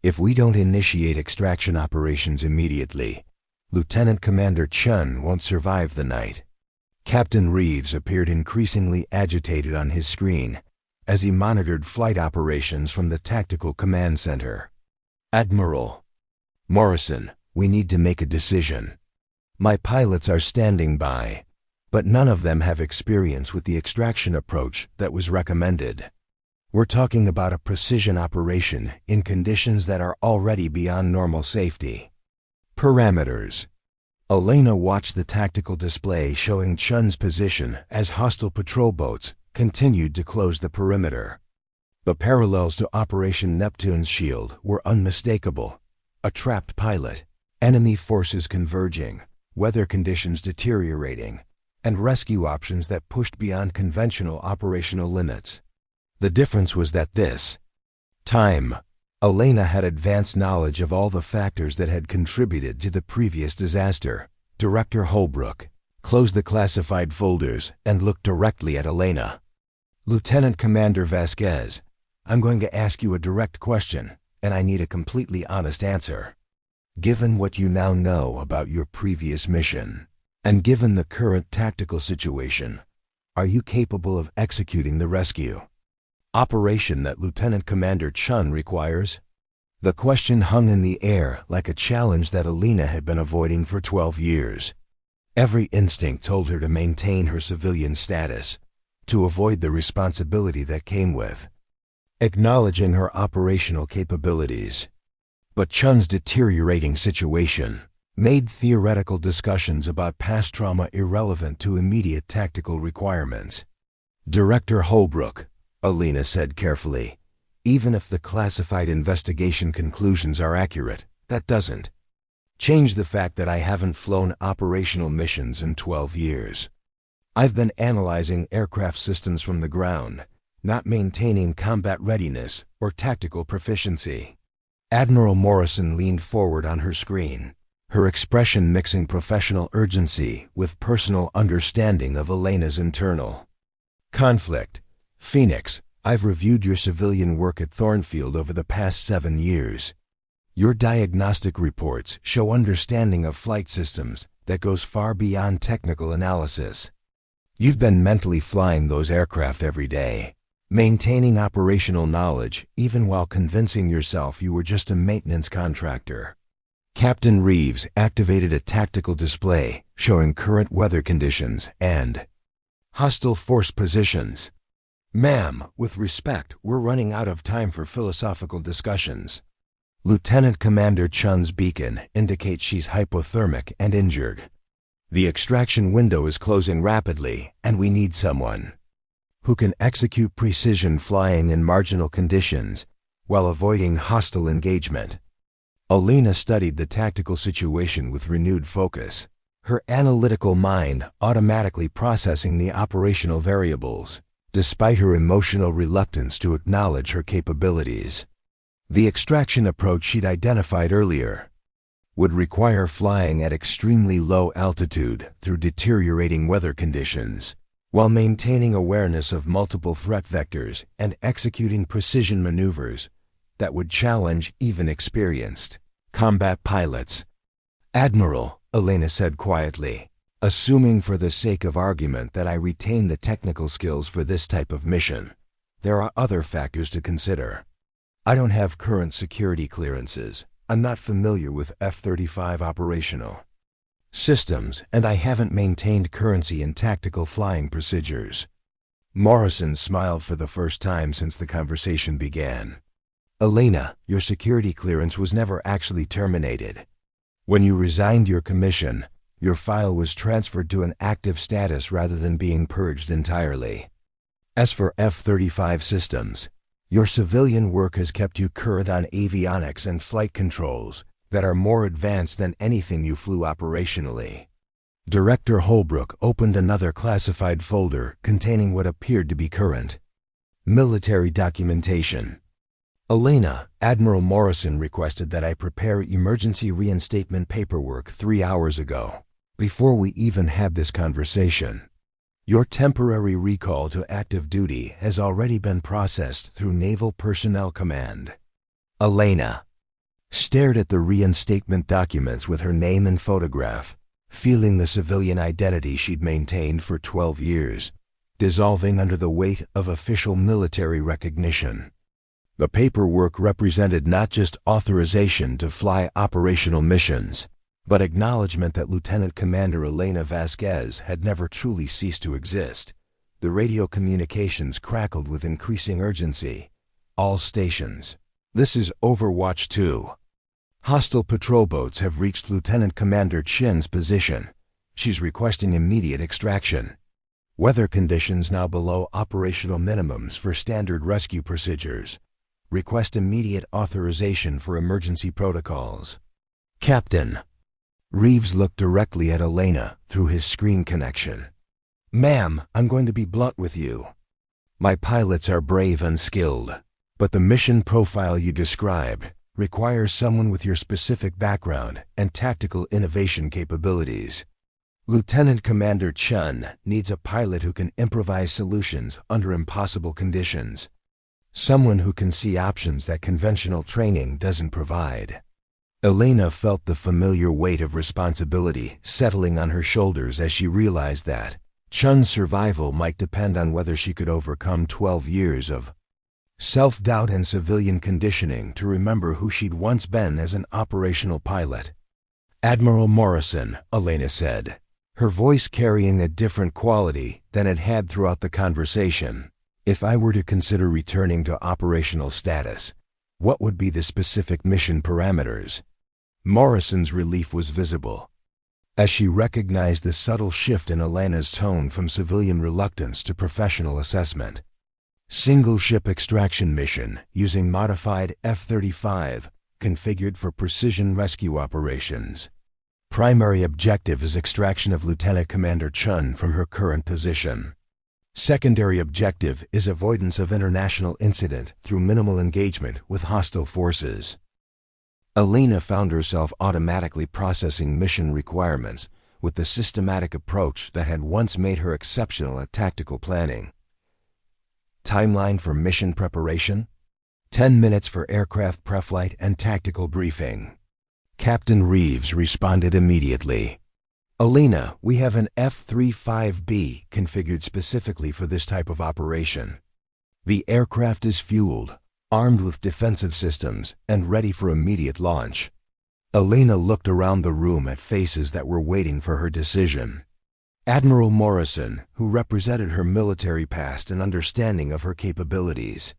If we don't initiate extraction operations immediately, Lieutenant Commander Chun won't survive the night. Captain Reeves appeared increasingly agitated on his screen as he monitored flight operations from the Tactical Command Center. Admiral Morrison, we need to make a decision. My pilots are standing by, but none of them have experience with the extraction approach that was recommended. We're talking about a precision operation in conditions that are already beyond normal safety. Parameters. Elena watched the tactical display showing Chun's position as hostile patrol boats continued to close the perimeter. The parallels to Operation Neptune's shield were unmistakable. A trapped pilot, enemy forces converging, weather conditions deteriorating, and rescue options that pushed beyond conventional operational limits. The difference was that this time, Elena had advanced knowledge of all the factors that had contributed to the previous disaster. Director Holbrook closed the classified folders and looked directly at Elena. Lieutenant Commander Vasquez, I'm going to ask you a direct question, and I need a completely honest answer. Given what you now know about your previous mission, and given the current tactical situation, are you capable of executing the rescue operation that Lieutenant Commander Chun requires? The question hung in the air like a challenge that Elena had been avoiding for 12 years. Every instinct told her to maintain her civilian status, to avoid the responsibility that came with acknowledging her operational capabilities. But Chun's deteriorating situation made theoretical discussions about past trauma irrelevant to immediate tactical requirements. Director Holbrook, Elena said carefully, Even if the classified investigation conclusions are accurate, that doesn't change the fact that I haven't flown operational missions in 12 years. I've been analyzing aircraft systems from the ground, not maintaining combat readiness or tactical proficiency. Admiral Morrison leaned forward on her screen, her expression mixing professional urgency with personal understanding of Elena's internal conflict. Phoenix, I've reviewed your civilian work at Thornfield over the past 7 years. Your diagnostic reports show understanding of flight systems that goes far beyond technical analysis. You've been mentally flying those aircraft every day, maintaining operational knowledge even while convincing yourself you were just a maintenance contractor. Captain Reeves activated a tactical display showing current weather conditions and hostile force positions. Ma'am, with respect, we're running out of time for philosophical discussions. Lieutenant Commander Chun's beacon indicates she's hypothermic and injured. The extraction window is closing rapidly, and we need someone who can execute precision flying in marginal conditions while avoiding hostile engagement. Elena studied the tactical situation with renewed focus, her analytical mind automatically processing the operational variables, despite her emotional reluctance to acknowledge her capabilities. The extraction approach she'd identified earlier would require flying at extremely low altitude through deteriorating weather conditions, while maintaining awareness of multiple threat vectors and executing precision maneuvers that would challenge even experienced combat pilots. Admiral, Elena said quietly, assuming for the sake of argument that I retain the technical skills for this type of mission, there are other factors to consider. I don't have current security clearances, I'm not familiar with F-35 operational systems, and I haven't maintained currency in tactical flying procedures. Morrison smiled for the first time since the conversation began. Elena, your security clearance was never actually terminated. When you resigned your commission, your file was transferred to an active status rather than being purged entirely. As for F-35 systems, your civilian work has kept you current on avionics and flight controls that are more advanced than anything you flew operationally. Director Holbrook opened another classified folder containing what appeared to be current military documentation. Elena, Admiral Morrison requested that I prepare emergency reinstatement paperwork 3 hours ago, before we even had this conversation. Your temporary recall to active duty has already been processed through Naval Personnel Command. Elena stared at the reinstatement documents with her name and photograph, feeling the civilian identity she'd maintained for 12 years, dissolving under the weight of official military recognition. The paperwork represented not just authorization to fly operational missions, but acknowledgement that Lieutenant Commander Elena Vasquez had never truly ceased to exist. The radio communications crackled with increasing urgency. All stations. This is Overwatch 2. Hostile patrol boats have reached Lieutenant Commander Chin's position. She's requesting immediate extraction. Weather conditions now below operational minimums for standard rescue procedures. Request immediate authorization for emergency protocols. Captain. Reeves looked directly at Elena through his screen connection. Ma'am, I'm going to be blunt with you. My pilots are brave and skilled, but the mission profile you described requires someone with your specific background and tactical innovation capabilities. Lieutenant Commander Chun needs a pilot who can improvise solutions under impossible conditions. Someone who can see options that conventional training doesn't provide. Elena felt the familiar weight of responsibility settling on her shoulders as she realized that Chun's survival might depend on whether she could overcome 12 years of self-doubt and civilian conditioning to remember who she'd once been as an operational pilot. Admiral Morrison, Elena said, her voice carrying a different quality than it had throughout the conversation. If I were to consider returning to operational status, what would be the specific mission parameters? Morrison's relief was visible as she recognized the subtle shift in Elena's tone from civilian reluctance to professional assessment. Single ship extraction mission using modified F-35, configured for precision rescue operations. Primary objective is extraction of Lieutenant Commander Chun from her current position. Secondary objective is avoidance of international incident through minimal engagement with hostile forces. Elena found herself automatically processing mission requirements with the systematic approach that had once made her exceptional at tactical planning. Timeline for mission preparation: 10 minutes for aircraft preflight and tactical briefing. Captain Reeves responded immediately. Elena, we have an F-35B configured specifically for this type of operation. The aircraft is fueled, armed with defensive systems, and ready for immediate launch. Elena looked around the room at faces that were waiting for her decision. Admiral Morrison, who represented her military past and understanding of her capabilities.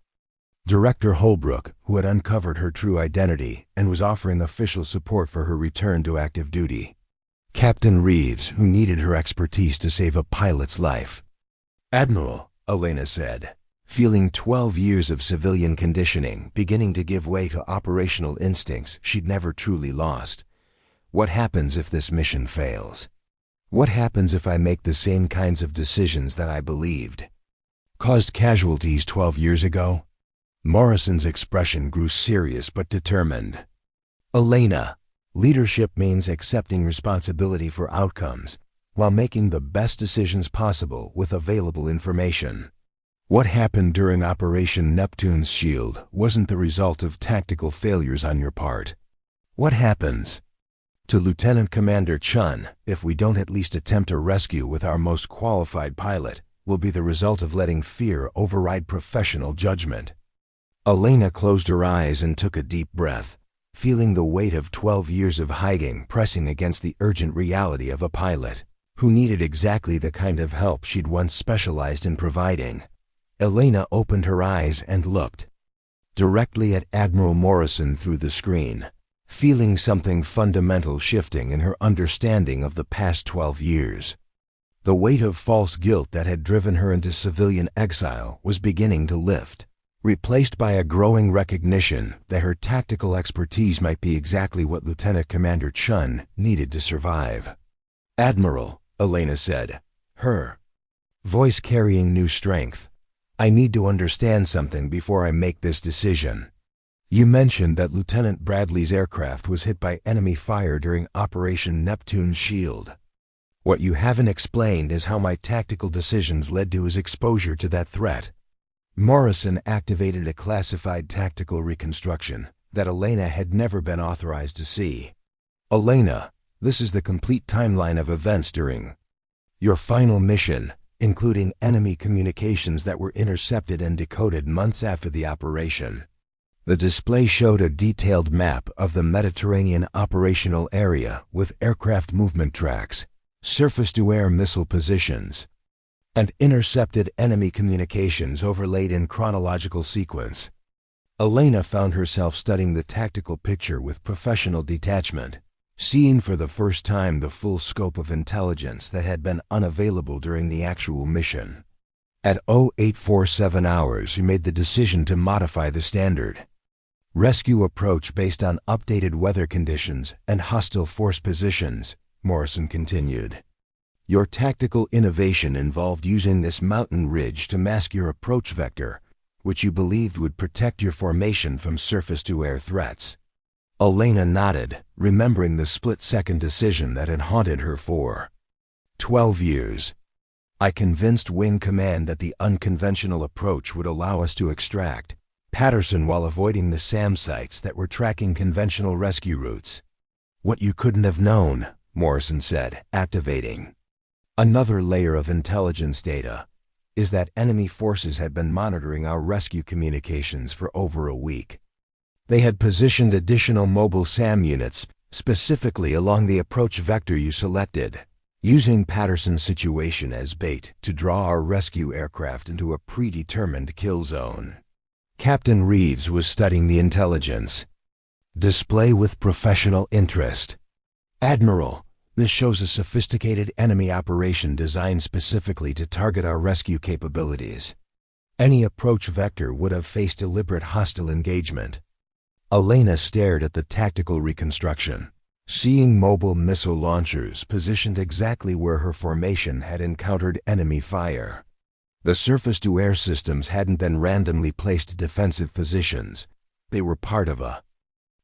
Director Holbrook, who had uncovered her true identity and was offering official support for her return to active duty. Captain Reeves, who needed her expertise to save a pilot's life. Admiral, Elena said, feeling 12 years of civilian conditioning beginning to give way to operational instincts she'd never truly lost. What happens if this mission fails? What happens if I make the same kinds of decisions that I believed caused casualties 12 years ago? Morrison's expression grew serious but determined. Elena, leadership means accepting responsibility for outcomes while making the best decisions possible with available information. What happened during Operation Neptune's Shield wasn't the result of tactical failures on your part. What happens to Lieutenant Commander Chun if we don't at least attempt a rescue with our most qualified pilot will be the result of letting fear override professional judgment. Elena closed her eyes and took a deep breath, feeling the weight of 12 years of hiding pressing against the urgent reality of a pilot who needed exactly the kind of help she'd once specialized in providing. Elena opened her eyes and looked directly at Admiral Morrison through the screen, feeling something fundamental shifting in her understanding of the past 12 years. The weight of false guilt that had driven her into civilian exile was beginning to lift, replaced by a growing recognition that her tactical expertise might be exactly what Lieutenant Commander Chun needed to survive. Admiral, Elena said, her voice carrying new strength, I need to understand something before I make this decision. You mentioned that Lieutenant Bradley's aircraft was hit by enemy fire during Operation Neptune's Shield. What you haven't explained is how my tactical decisions led to his exposure to that threat. Morrison activated a classified tactical reconstruction that Elena had never been authorized to see. Elena, this is the complete timeline of events during your final mission, including enemy communications that were intercepted and decoded months after the operation. The display showed a detailed map of the Mediterranean operational area with aircraft movement tracks, surface-to-air missile positions, and intercepted enemy communications overlaid in chronological sequence. Elena found herself studying the tactical picture with professional detachment, seeing for the first time the full scope of intelligence that had been unavailable during the actual mission. At 0847 hours, you made the decision to modify the standard rescue approach based on updated weather conditions and hostile force positions, Morrison continued. Your tactical innovation involved using this mountain ridge to mask your approach vector, which you believed would protect your formation from surface-to-air threats. Elena nodded, remembering the split-second decision that had haunted her for 12 years. I convinced Wing Command that the unconventional approach would allow us to extract Patterson while avoiding the SAM sites that were tracking conventional rescue routes. What you couldn't have known, Morrison said, activating another layer of intelligence data, is that enemy forces had been monitoring our rescue communications for over a week. They had positioned additional mobile SAM units specifically along the approach vector you selected, using Patterson's situation as bait to draw our rescue aircraft into a predetermined kill zone. Captain Reeves was studying the intelligence display with professional interest. Admiral, this shows a sophisticated enemy operation designed specifically to target our rescue capabilities. Any approach vector would have faced deliberate hostile engagement. Elena stared at the tactical reconstruction, seeing mobile missile launchers positioned exactly where her formation had encountered enemy fire. The surface-to-air systems hadn't been randomly placed in defensive positions. They were part of a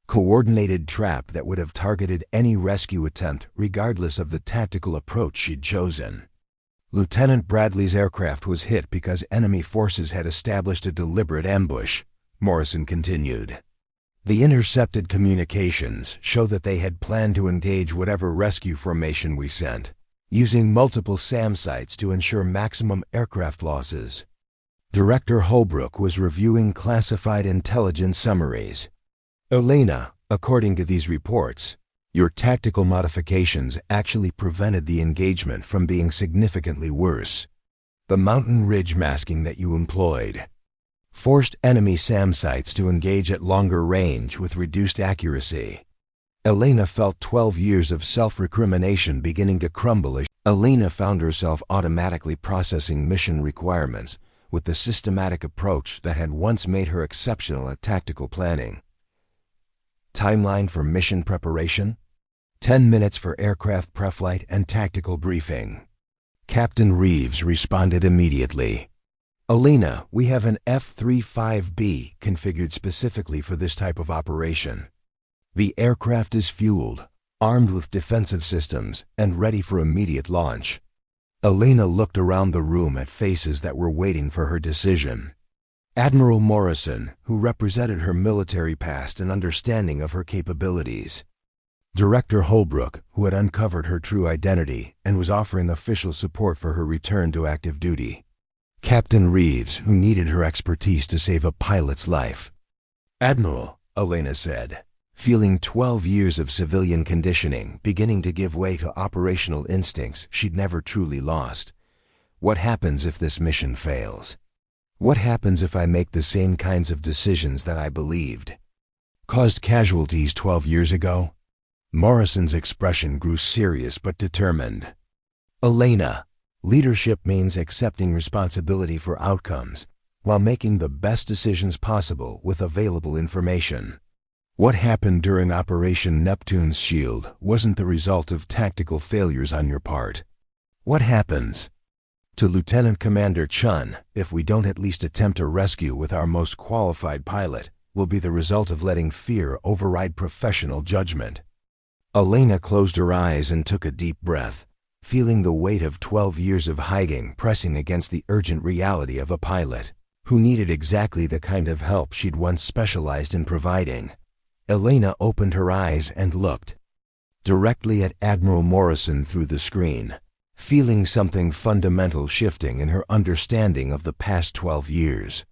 coordinated trap that would have targeted any rescue attempt regardless of the tactical approach she'd chosen. Lieutenant Bradley's aircraft was hit because enemy forces had established a deliberate ambush, Morrison continued. The intercepted communications show that they had planned to engage whatever rescue formation we sent, using multiple SAM sites to ensure maximum aircraft losses. Director Holbrook was reviewing classified intelligence summaries. Elena, according to these reports, your tactical modifications actually prevented the engagement from being significantly worse. The mountain ridge masking that you employed forced enemy SAM sites to engage at longer range with reduced accuracy. Elena felt 12 years of self-recrimination beginning to crumble as Elena found herself automatically processing mission requirements with the systematic approach that had once made her exceptional at tactical planning. Timeline for mission preparation: 10 minutes for aircraft preflight and tactical briefing. Captain Reeves responded immediately. Elena, we have an F-35B configured specifically for this type of operation. The aircraft is fueled, armed with defensive systems, and ready for immediate launch. Elena looked around the room at faces that were waiting for her decision. Admiral Morrison, who represented her military past and understanding of her capabilities. Director Holbrook, who had uncovered her true identity and was offering official support for her return to active duty. Captain Reeves, who needed her expertise to save a pilot's life. Admiral, Elena said, feeling 12 years of civilian conditioning beginning to give way to operational instincts she'd never truly lost. What happens if this mission fails? What happens if I make the same kinds of decisions that I believed caused casualties 12 years ago? Morrison's expression grew serious but determined. Elena, leadership means accepting responsibility for outcomes while making the best decisions possible with available information. What happened during Operation Neptune's Shield wasn't the result of tactical failures on your part. What happens to Lieutenant Commander Chun if we don't at least attempt a rescue with our most qualified pilot will be the result of letting fear override professional judgment. Elena closed her eyes and took a deep breath, feeling the weight of 12 years of hiding pressing against the urgent reality of a pilot who needed exactly the kind of help she'd once specialized in providing. Elena opened her eyes and looked directly at Admiral Morrison through the screen, feeling something fundamental shifting in her understanding of the past 12 years.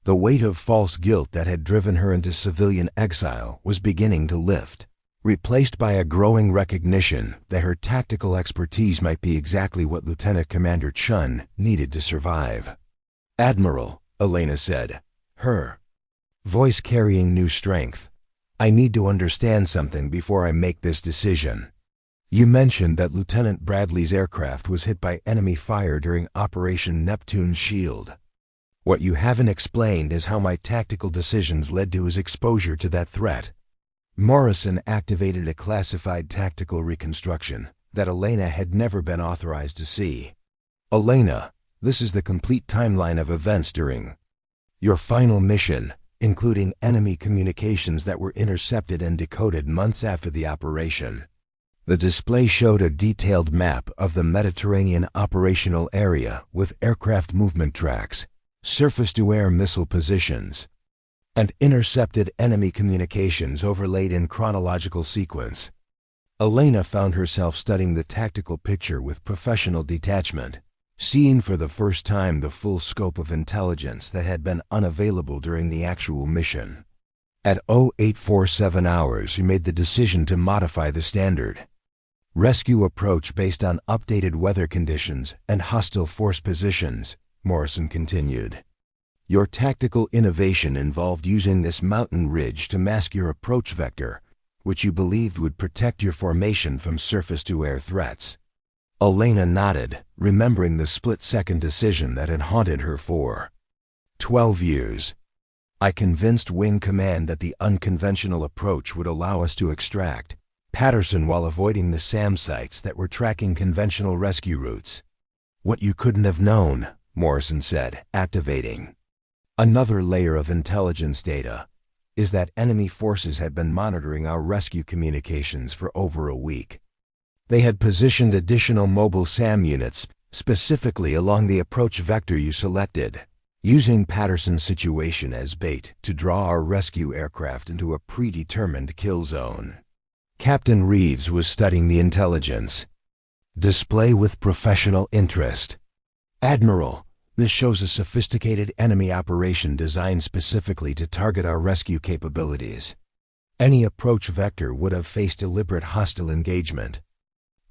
The weight of false guilt that had driven her into civilian exile was beginning to lift, replaced by a growing recognition that her tactical expertise might be exactly what Lieutenant Commander Chun needed to survive. Admiral, Elena said, her voice carrying new strength, I need to understand something before I make this decision. You mentioned that Lieutenant Bradley's aircraft was hit by enemy fire during Operation Neptune's Shield. What you haven't explained is how my tactical decisions led to his exposure to that threat. Morrison activated a classified tactical reconstruction that Elena had never been authorized to see. Elena, this is the complete timeline of events during your final mission, including enemy communications that were intercepted and decoded months after the operation. The display showed a detailed map of the Mediterranean operational area with aircraft movement tracks, surface-to-air missile positions, and intercepted enemy communications overlaid in chronological sequence. Elena found herself studying the tactical picture with professional detachment, seeing for the first time the full scope of intelligence that had been unavailable during the actual mission. At 0847 hours, he made the decision to modify the standard rescue approach based on updated weather conditions and hostile force positions, Morrison continued. Your tactical innovation involved using this mountain ridge to mask your approach vector, which you believed would protect your formation from surface-to-air threats. Elena nodded, remembering the split-second decision that had haunted her for 12 years. I convinced Wing Command that the unconventional approach would allow us to extract Patterson while avoiding the SAM sites that were tracking conventional rescue routes. What you couldn't have known, Morrison said, activating another layer of intelligence data, is that enemy forces had been monitoring our rescue communications for over a week. They had positioned additional mobile SAM units specifically along the approach vector you selected, using Patterson's situation as bait to draw our rescue aircraft into a predetermined kill zone. Captain Reeves was studying the intelligence display with professional interest. Admiral, this shows a sophisticated enemy operation designed specifically to target our rescue capabilities. Any approach vector would have faced deliberate hostile engagement.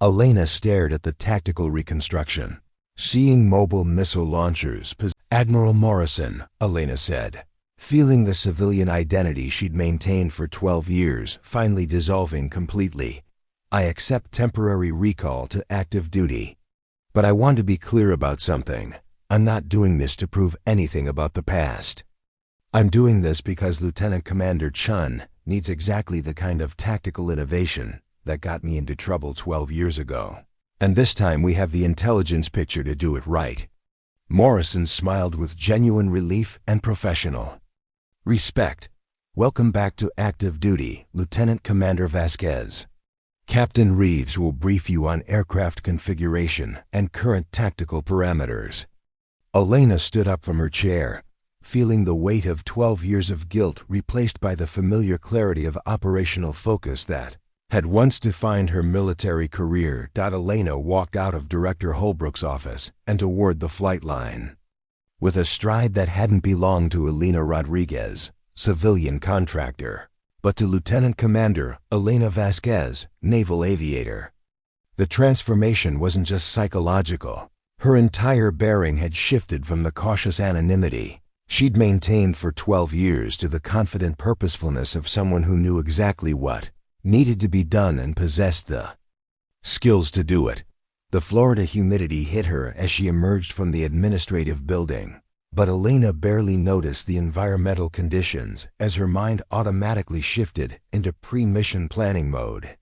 Elena stared at the tactical reconstruction, seeing mobile missile launchers. Admiral Morrison, Elena said, feeling the civilian identity she'd maintained for 12 years finally dissolving completely. I accept temporary recall to active duty. But I want to be clear about something. I'm not doing this to prove anything about the past. I'm doing this because Lieutenant Commander Chun needs exactly the kind of tactical innovation that got me into trouble 12 years ago. And this time we have the intelligence picture to do it right. Morrison smiled with genuine relief and professional respect. Welcome back to active duty, Lieutenant Commander Vasquez. Captain Reeves will brief you on aircraft configuration and current tactical parameters. Elena stood up from her chair, feeling the weight of 12 years of guilt replaced by the familiar clarity of operational focus that had once defined her military career. Elena walked out of Director Holbrook's office and toward the flight line. With a stride that hadn't belonged to Elena Rodriguez, civilian contractor, but to Lieutenant Commander Elena Vasquez, naval aviator. The transformation wasn't just psychological. Her entire bearing had shifted from the cautious anonymity she'd maintained for 12 years to the confident purposefulness of someone who knew exactly what needed to be done and possessed the skills to do it. The Florida humidity hit her as she emerged from the administrative building, but Elena barely noticed the environmental conditions as her mind automatically shifted into pre-mission planning mode.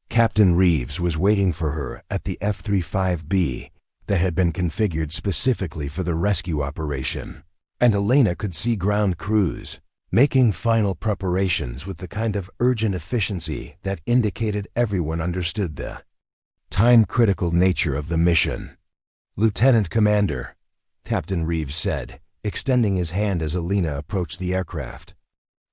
Captain Reeves was waiting for her at the F-35B that had been configured specifically for the rescue operation, and Elena could see ground crews making final preparations with the kind of urgent efficiency that indicated everyone understood the time-critical nature of the mission. Lieutenant Commander, Captain Reeves said, extending his hand as Elena approached the aircraft.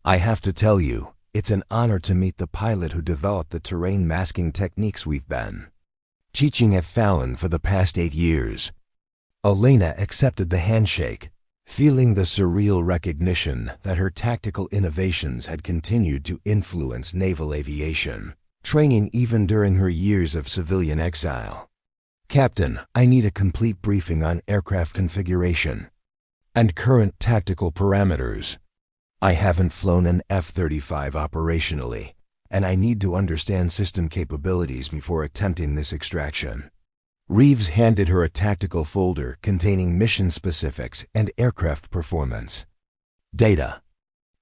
I have to tell you, it's an honor to meet the pilot who developed the terrain masking techniques we've been teaching at Fallon for the past 8 years. Elena accepted the handshake, feeling the surreal recognition that her tactical innovations had continued to influence naval aviation training even during her years of civilian exile. Captain, I need a complete briefing on aircraft configuration and current tactical parameters. I haven't flown an F-35 operationally, and I need to understand system capabilities before attempting this extraction. Reeves handed her a tactical folder containing mission specifics and aircraft performance data.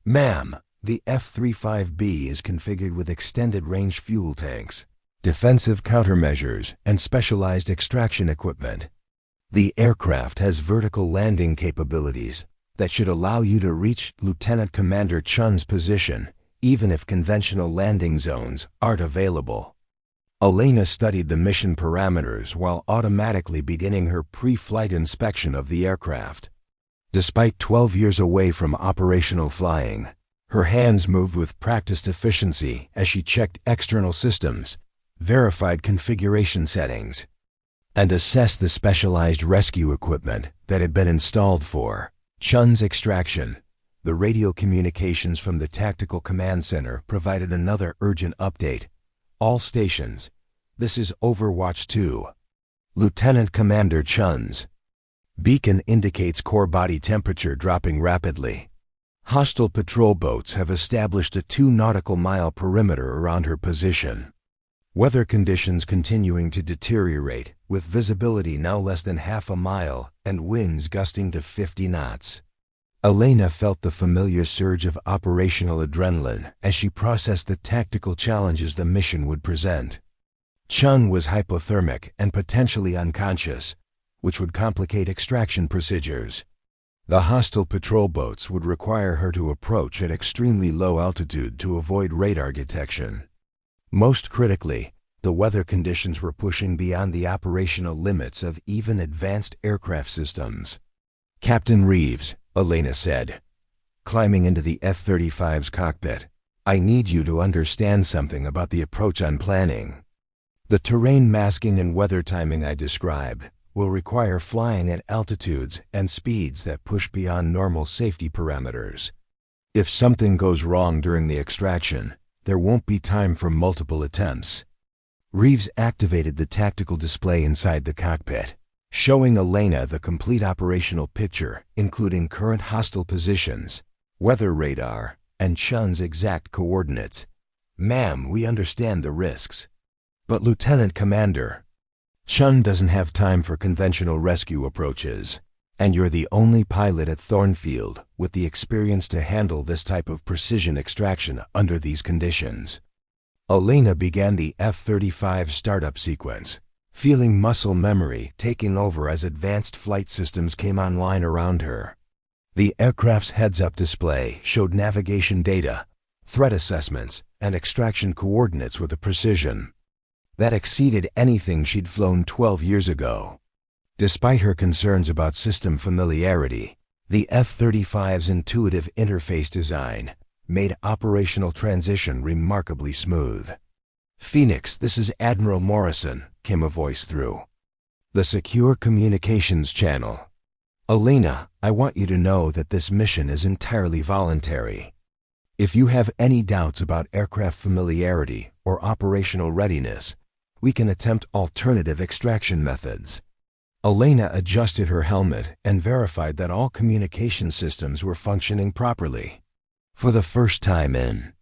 Ma'am, the F-35B is configured with extended-range fuel tanks, defensive countermeasures, and specialized extraction equipment. The aircraft has vertical landing capabilities that should allow you to reach Lieutenant Commander Chun's position, even if conventional landing zones aren't available. Elena studied the mission parameters while automatically beginning her pre-flight inspection of the aircraft. Despite 12 years away from operational flying, her hands moved with practiced efficiency as she checked external systems, verified configuration settings, and assessed the specialized rescue equipment that had been installed for Chun's extraction. The radio communications from the Tactical Command Center provided another urgent update. All stations, this is Overwatch 2. Lieutenant Commander Chun's beacon indicates core body temperature dropping rapidly. Hostile patrol boats have established a 2 nautical mile perimeter around her position. Weather conditions continuing to deteriorate, with visibility now less than half a mile and winds gusting to 50 knots. Elena felt the familiar surge of operational adrenaline as she processed the tactical challenges the mission would present. Chun was hypothermic and potentially unconscious, which would complicate extraction procedures. The hostile patrol boats would require her to approach at extremely low altitude to avoid radar detection. Most critically, the weather conditions were pushing beyond the operational limits of even advanced aircraft systems. "Captain Reeves," Elena said, climbing into the F-35's cockpit, "I need you to understand something about the approach I'm planning. The terrain masking and weather timing I described will require flying at altitudes and speeds that push beyond normal safety parameters. If something goes wrong during the extraction, there won't be time for multiple attempts." Reeves activated the tactical display inside the cockpit, showing Elena the complete operational picture, including current hostile positions, weather radar, and Chun's exact coordinates. "Ma'am, we understand the risks. But Lieutenant Commander, Chun doesn't have time for conventional rescue approaches, and you're the only pilot at Thornfield with the experience to handle this type of precision extraction under these conditions." Elena began the F-35 startup sequence, feeling muscle memory taking over as advanced flight systems came online around her. The aircraft's heads-up display showed navigation data, threat assessments, and extraction coordinates with a precision that exceeded anything she'd flown 12 years ago. Despite her concerns about system familiarity, the F-35's intuitive interface design made operational transition remarkably smooth. "Phoenix, this is Admiral Morrison," came a voice through the secure communications channel. "Elena, I want you to know that this mission is entirely voluntary. If you have any doubts about aircraft familiarity or operational readiness, we can attempt alternative extraction methods." Elena adjusted her helmet and verified that all communication systems were functioning properly. For the first time in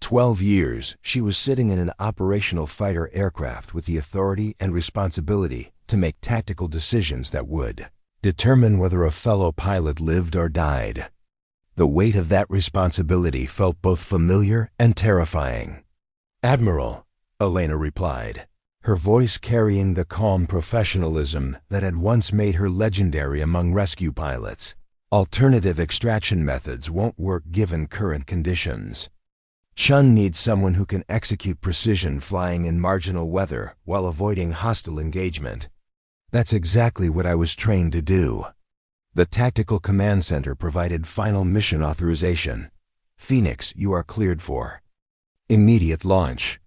12 years, she was sitting in an operational fighter aircraft with the authority and responsibility to make tactical decisions that would determine whether a fellow pilot lived or died. The weight of that responsibility felt both familiar and terrifying. "Admiral," Elena replied, her voice carrying the calm professionalism that had once made her legendary among rescue pilots. "Alternative extraction methods won't work given current conditions. Chun needs someone who can execute precision flying in marginal weather while avoiding hostile engagement." "That's exactly what I was trained to do." The Tactical Command Center provided final mission authorization. "Phoenix, you are cleared for immediate launch.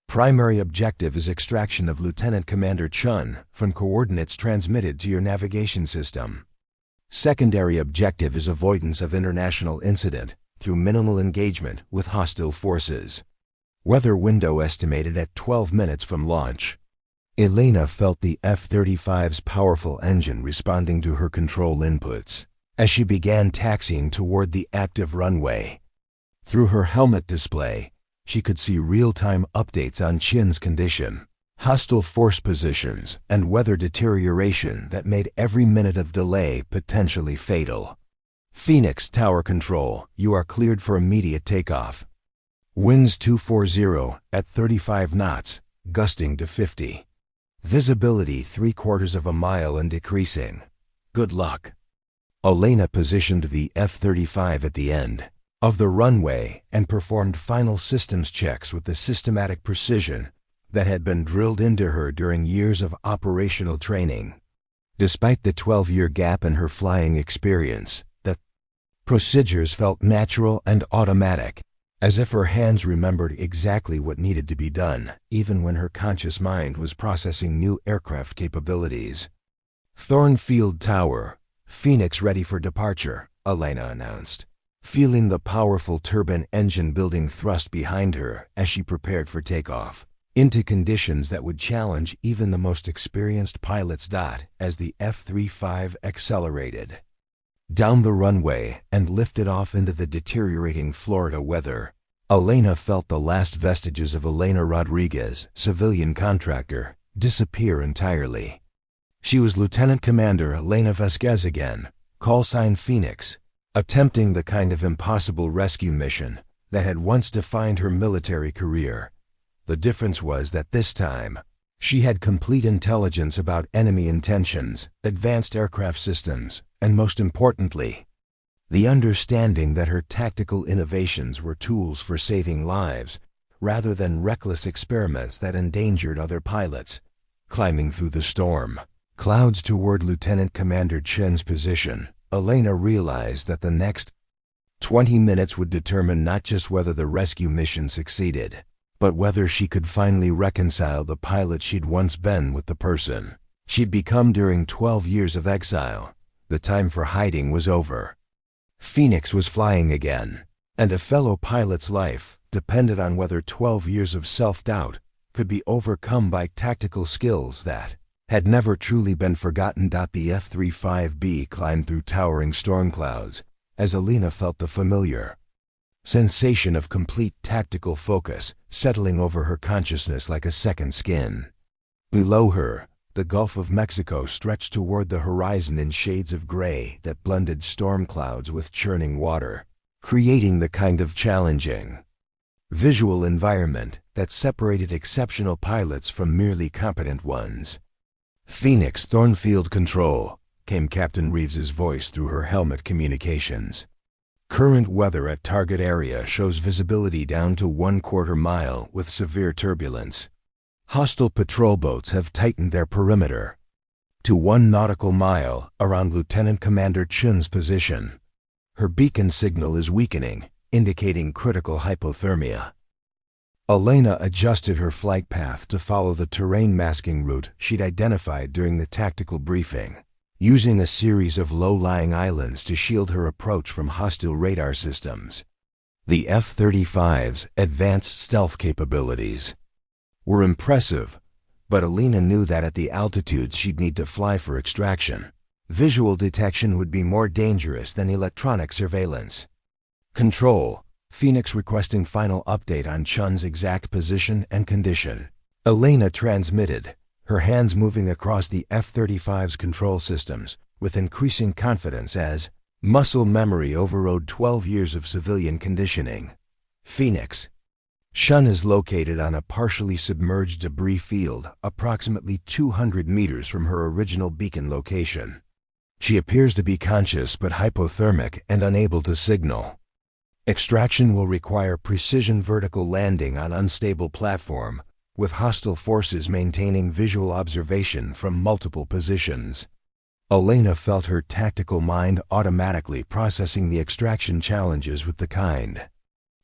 Primary objective is extraction of Lieutenant Commander Chun from coordinates transmitted to your navigation system. Secondary objective is avoidance of international incident through minimal engagement with hostile forces. Weather window estimated at 12 minutes from launch." Elena felt the F-35's powerful engine responding to her control inputs as she began taxiing toward the active runway. Through her helmet display, she could see real-time updates on Chun's condition, hostile force positions, and weather deterioration that made every minute of delay potentially fatal. "Phoenix, tower control, you are cleared for immediate takeoff. Winds 240 at 35 knots, gusting to 50. Visibility 3/4 of a mile and decreasing. Good luck." Elena positioned the F-35 at the end of the runway and performed final systems checks with the systematic precision that had been drilled into her during years of operational training. Despite the 12-year gap in her flying experience, the procedures felt natural and automatic, as if her hands remembered exactly what needed to be done, even when her conscious mind was processing new aircraft capabilities. "Thornfield Tower, Phoenix ready for departure," Elena announced, feeling the powerful turbine engine building thrust behind her as she prepared for takeoff into conditions that would challenge even the most experienced pilots. As the F-35 accelerated down the runway and lifted off into the deteriorating Florida weather, Elena felt the last vestiges of Elena Rodriguez, civilian contractor, disappear entirely. She was Lieutenant Commander Elena Vasquez again, call sign Phoenix, attempting the kind of impossible rescue mission that had once defined her military career. The difference was that this time, she had complete intelligence about enemy intentions, advanced aircraft systems, and most importantly, the understanding that her tactical innovations were tools for saving lives rather than reckless experiments that endangered other pilots. Climbing through the storm clouds toward Lieutenant Commander Chen's position, Elena realized that the next 20 minutes would determine not just whether the rescue mission succeeded, but whether she could finally reconcile the pilot she'd once been with the person she'd become during 12 years of exile. The time for hiding was over. Phoenix was flying again, and a fellow pilot's life depended on whether 12 years of self-doubt could be overcome by tactical skills that had never truly been forgotten. The F-35B climbed through towering storm clouds as Elena felt the familiar sensation of complete tactical focus settling over her consciousness like a second skin. Below her, the Gulf of Mexico stretched toward the horizon in shades of gray that blended storm clouds with churning water, creating the kind of challenging visual environment that separated exceptional pilots from merely competent ones. "Phoenix, Thornfield Control," came Captain Reeves's voice through her helmet communications. "Current weather at target area shows visibility down to 1/4 mile with severe turbulence. Hostile patrol boats have tightened their perimeter to 1 nautical mile around Lieutenant Commander Chen's position. Her beacon signal is weakening, indicating critical hypothermia." Elena adjusted her flight path to follow the terrain masking route she'd identified during the tactical briefing, using a series of low-lying islands to shield her approach from hostile radar systems. The F-35's advanced stealth capabilities were impressive, but Elena knew that at the altitudes she'd need to fly for extraction, visual detection would be more dangerous than electronic surveillance. "Control, Phoenix requesting final update on Chen's exact position and condition," Elena transmitted, her hands moving across the F-35's control systems with increasing confidence as muscle memory overrode 12 years of civilian conditioning. "Phoenix, Chen is located on a partially submerged debris field approximately 200 meters from her original beacon location. She appears to be conscious but hypothermic and unable to signal. Extraction will require precision vertical landing on unstable platform, with hostile forces maintaining visual observation from multiple positions." Elena felt her tactical mind automatically processing the extraction challenges with the kind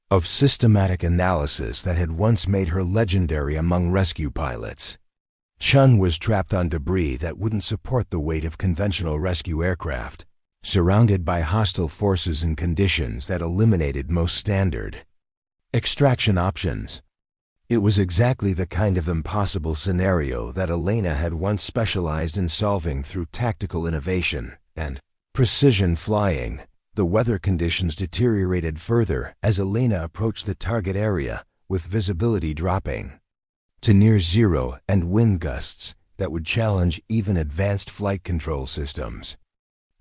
of systematic analysis that had once made her legendary among rescue pilots. Chen was trapped on debris that wouldn't support the weight of conventional rescue aircraft, surrounded by hostile forces and conditions that eliminated most standard extraction options. It was exactly the kind of impossible scenario that Elena had once specialized in solving through tactical innovation and precision flying. The weather conditions deteriorated further as Elena approached the target area, with visibility dropping to near zero and wind gusts that would challenge even advanced flight control systems.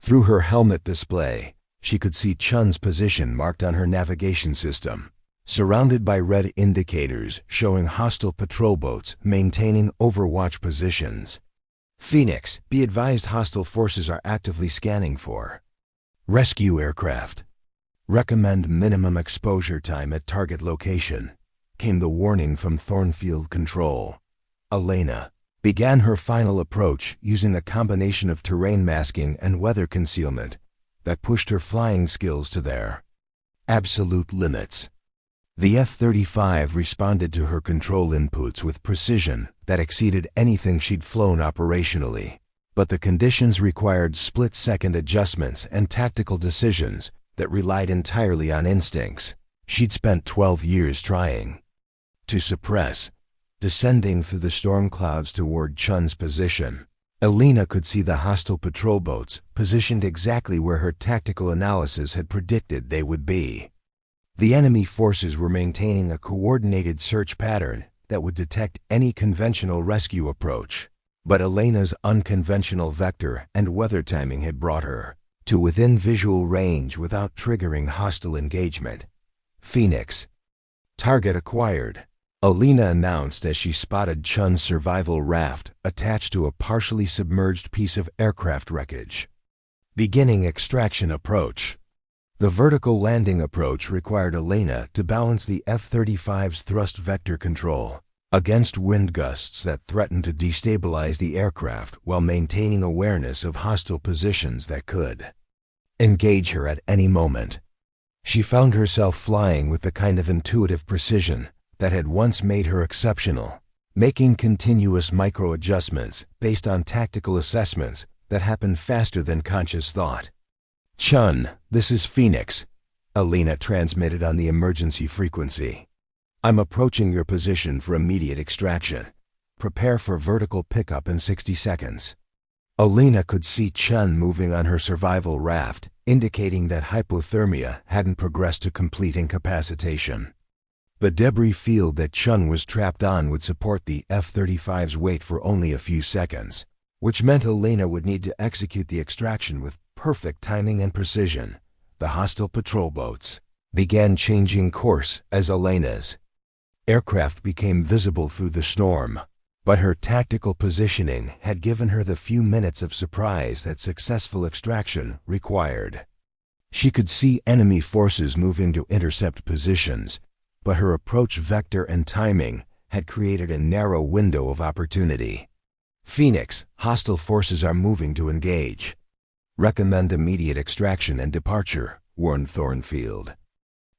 Through her helmet display, she could see Chen's position marked on her navigation system, surrounded by red indicators showing hostile patrol boats maintaining overwatch positions. "Phoenix, be advised hostile forces are actively scanning for rescue aircraft. Recommend minimum exposure time at target location," came the warning from Thornfield Control. Elena began her final approach using a combination of terrain masking and weather concealment that pushed her flying skills to their absolute limits. The F-35 responded to her control inputs with precision that exceeded anything she'd flown operationally, but the conditions required split-second adjustments and tactical decisions that relied entirely on instincts she'd spent 12 years trying to suppress. Descending through the storm clouds toward Chen's position, Elena could see the hostile patrol boats positioned exactly where her tactical analysis had predicted they would be. The enemy forces were maintaining a coordinated search pattern that would detect any conventional rescue approach, but Elena's unconventional vector and weather timing had brought her to within visual range without triggering hostile engagement. Phoenix. Target acquired, Elena announced as she spotted Chun's survival raft attached to a partially submerged piece of aircraft wreckage. Beginning extraction approach. The vertical landing approach required Elena to balance the F-35's thrust vector control against wind gusts that threatened to destabilize the aircraft while maintaining awareness of hostile positions that could engage her at any moment. She found herself flying with the kind of intuitive precision that had once made her exceptional, making continuous micro-adjustments based on tactical assessments that happened faster than conscious thought. "Chun, this is Phoenix," Elena transmitted on the emergency frequency. "I'm approaching your position for immediate extraction. Prepare for vertical pickup in 60 seconds. Elena could see Chun moving on her survival raft, indicating that hypothermia hadn't progressed to complete incapacitation. The debris field that Chun was trapped on would support the F-35's weight for only a few seconds, which meant Elena would need to execute the extraction with perfect timing and precision. The hostile patrol boats began changing course as Elena's aircraft became visible through the storm, but her tactical positioning had given her the few minutes of surprise that successful extraction required. She could see enemy forces moving to intercept positions, but her approach vector and timing had created a narrow window of opportunity. "Phoenix, hostile forces are moving to engage. Recommend immediate extraction and departure," warned Thornfield.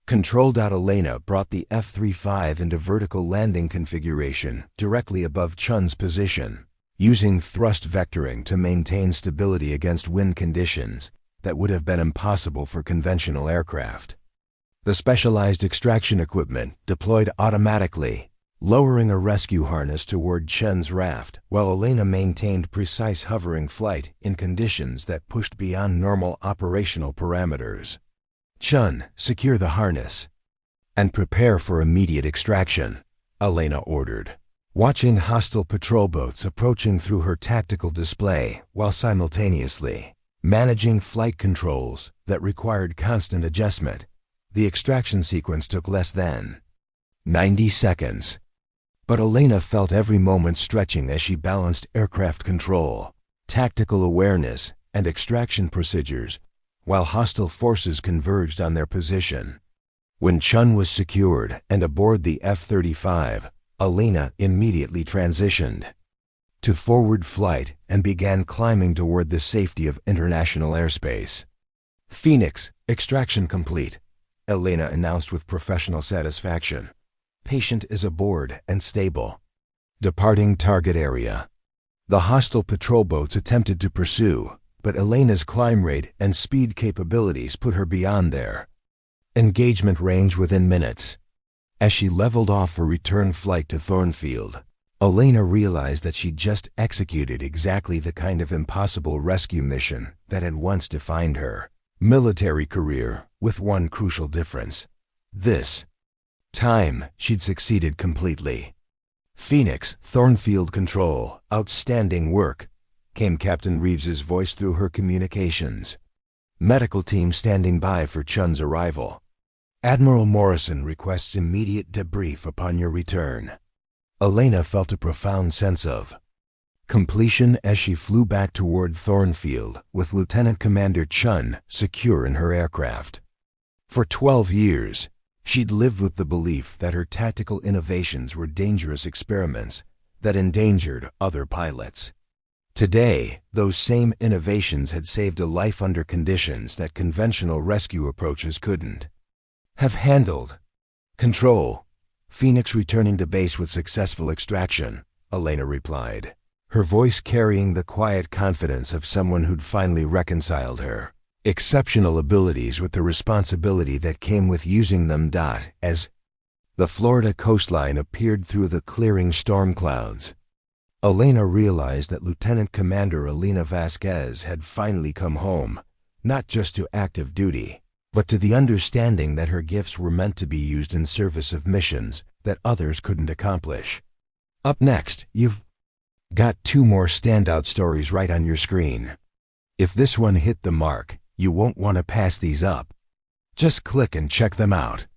Control.Elena brought the F-35 into vertical landing configuration directly above Chun's position, using thrust vectoring to maintain stability against wind conditions that would have been impossible for conventional aircraft. The specialized extraction equipment deployed automatically, lowering a rescue harness toward Chun's raft, while Elena maintained precise hovering flight in conditions that pushed beyond normal operational parameters. "Chun, secure the harness and prepare for immediate extraction," Elena ordered, watching hostile patrol boats approaching through her tactical display while simultaneously managing flight controls that required constant adjustment. The extraction sequence took less than 90 seconds. But Elena felt every moment stretching as she balanced aircraft control, tactical awareness, and extraction procedures, while hostile forces converged on their position. When Chun was secured and aboard the F-35, Elena immediately transitioned to forward flight and began climbing toward the safety of international airspace. "Phoenix, extraction complete," Elena announced with professional satisfaction. "Patient is aboard and stable." Departing target area. The hostile patrol boats attempted to pursue, but Elena's climb rate and speed capabilities put her beyond their engagement range within minutes. As she leveled off for return flight to Thornfield, Elena realized that she'd just executed exactly the kind of impossible rescue mission that had once defined her military career, with one crucial difference. This time, she'd succeeded completely. "Phoenix, Thornfield Control, outstanding work," came Captain Reeves's voice through her communications. "Medical team standing by for Chun's arrival. Admiral Morrison requests immediate debrief upon your return." Elena felt a profound sense of completion as she flew back toward Thornfield with Lieutenant Commander Chun secure in her aircraft. For 12 years, she'd lived with the belief that her tactical innovations were dangerous experiments that endangered other pilots. Today, those same innovations had saved a life under conditions that conventional rescue approaches couldn't have handled. "Control, Phoenix returning to base with successful extraction," Elena replied, her voice carrying the quiet confidence of someone who'd finally reconciled her exceptional abilities with the responsibility that came with using them. As the Florida coastline appeared through the clearing storm clouds, Elena realized that Lieutenant Commander Elena Vasquez had finally come home, not just to active duty, but to the understanding that her gifts were meant to be used in service of missions that others couldn't accomplish. Up next, you've got 2 more standout stories right on your screen. If this one hit the mark, You won't want to pass these up. Just click and check them out.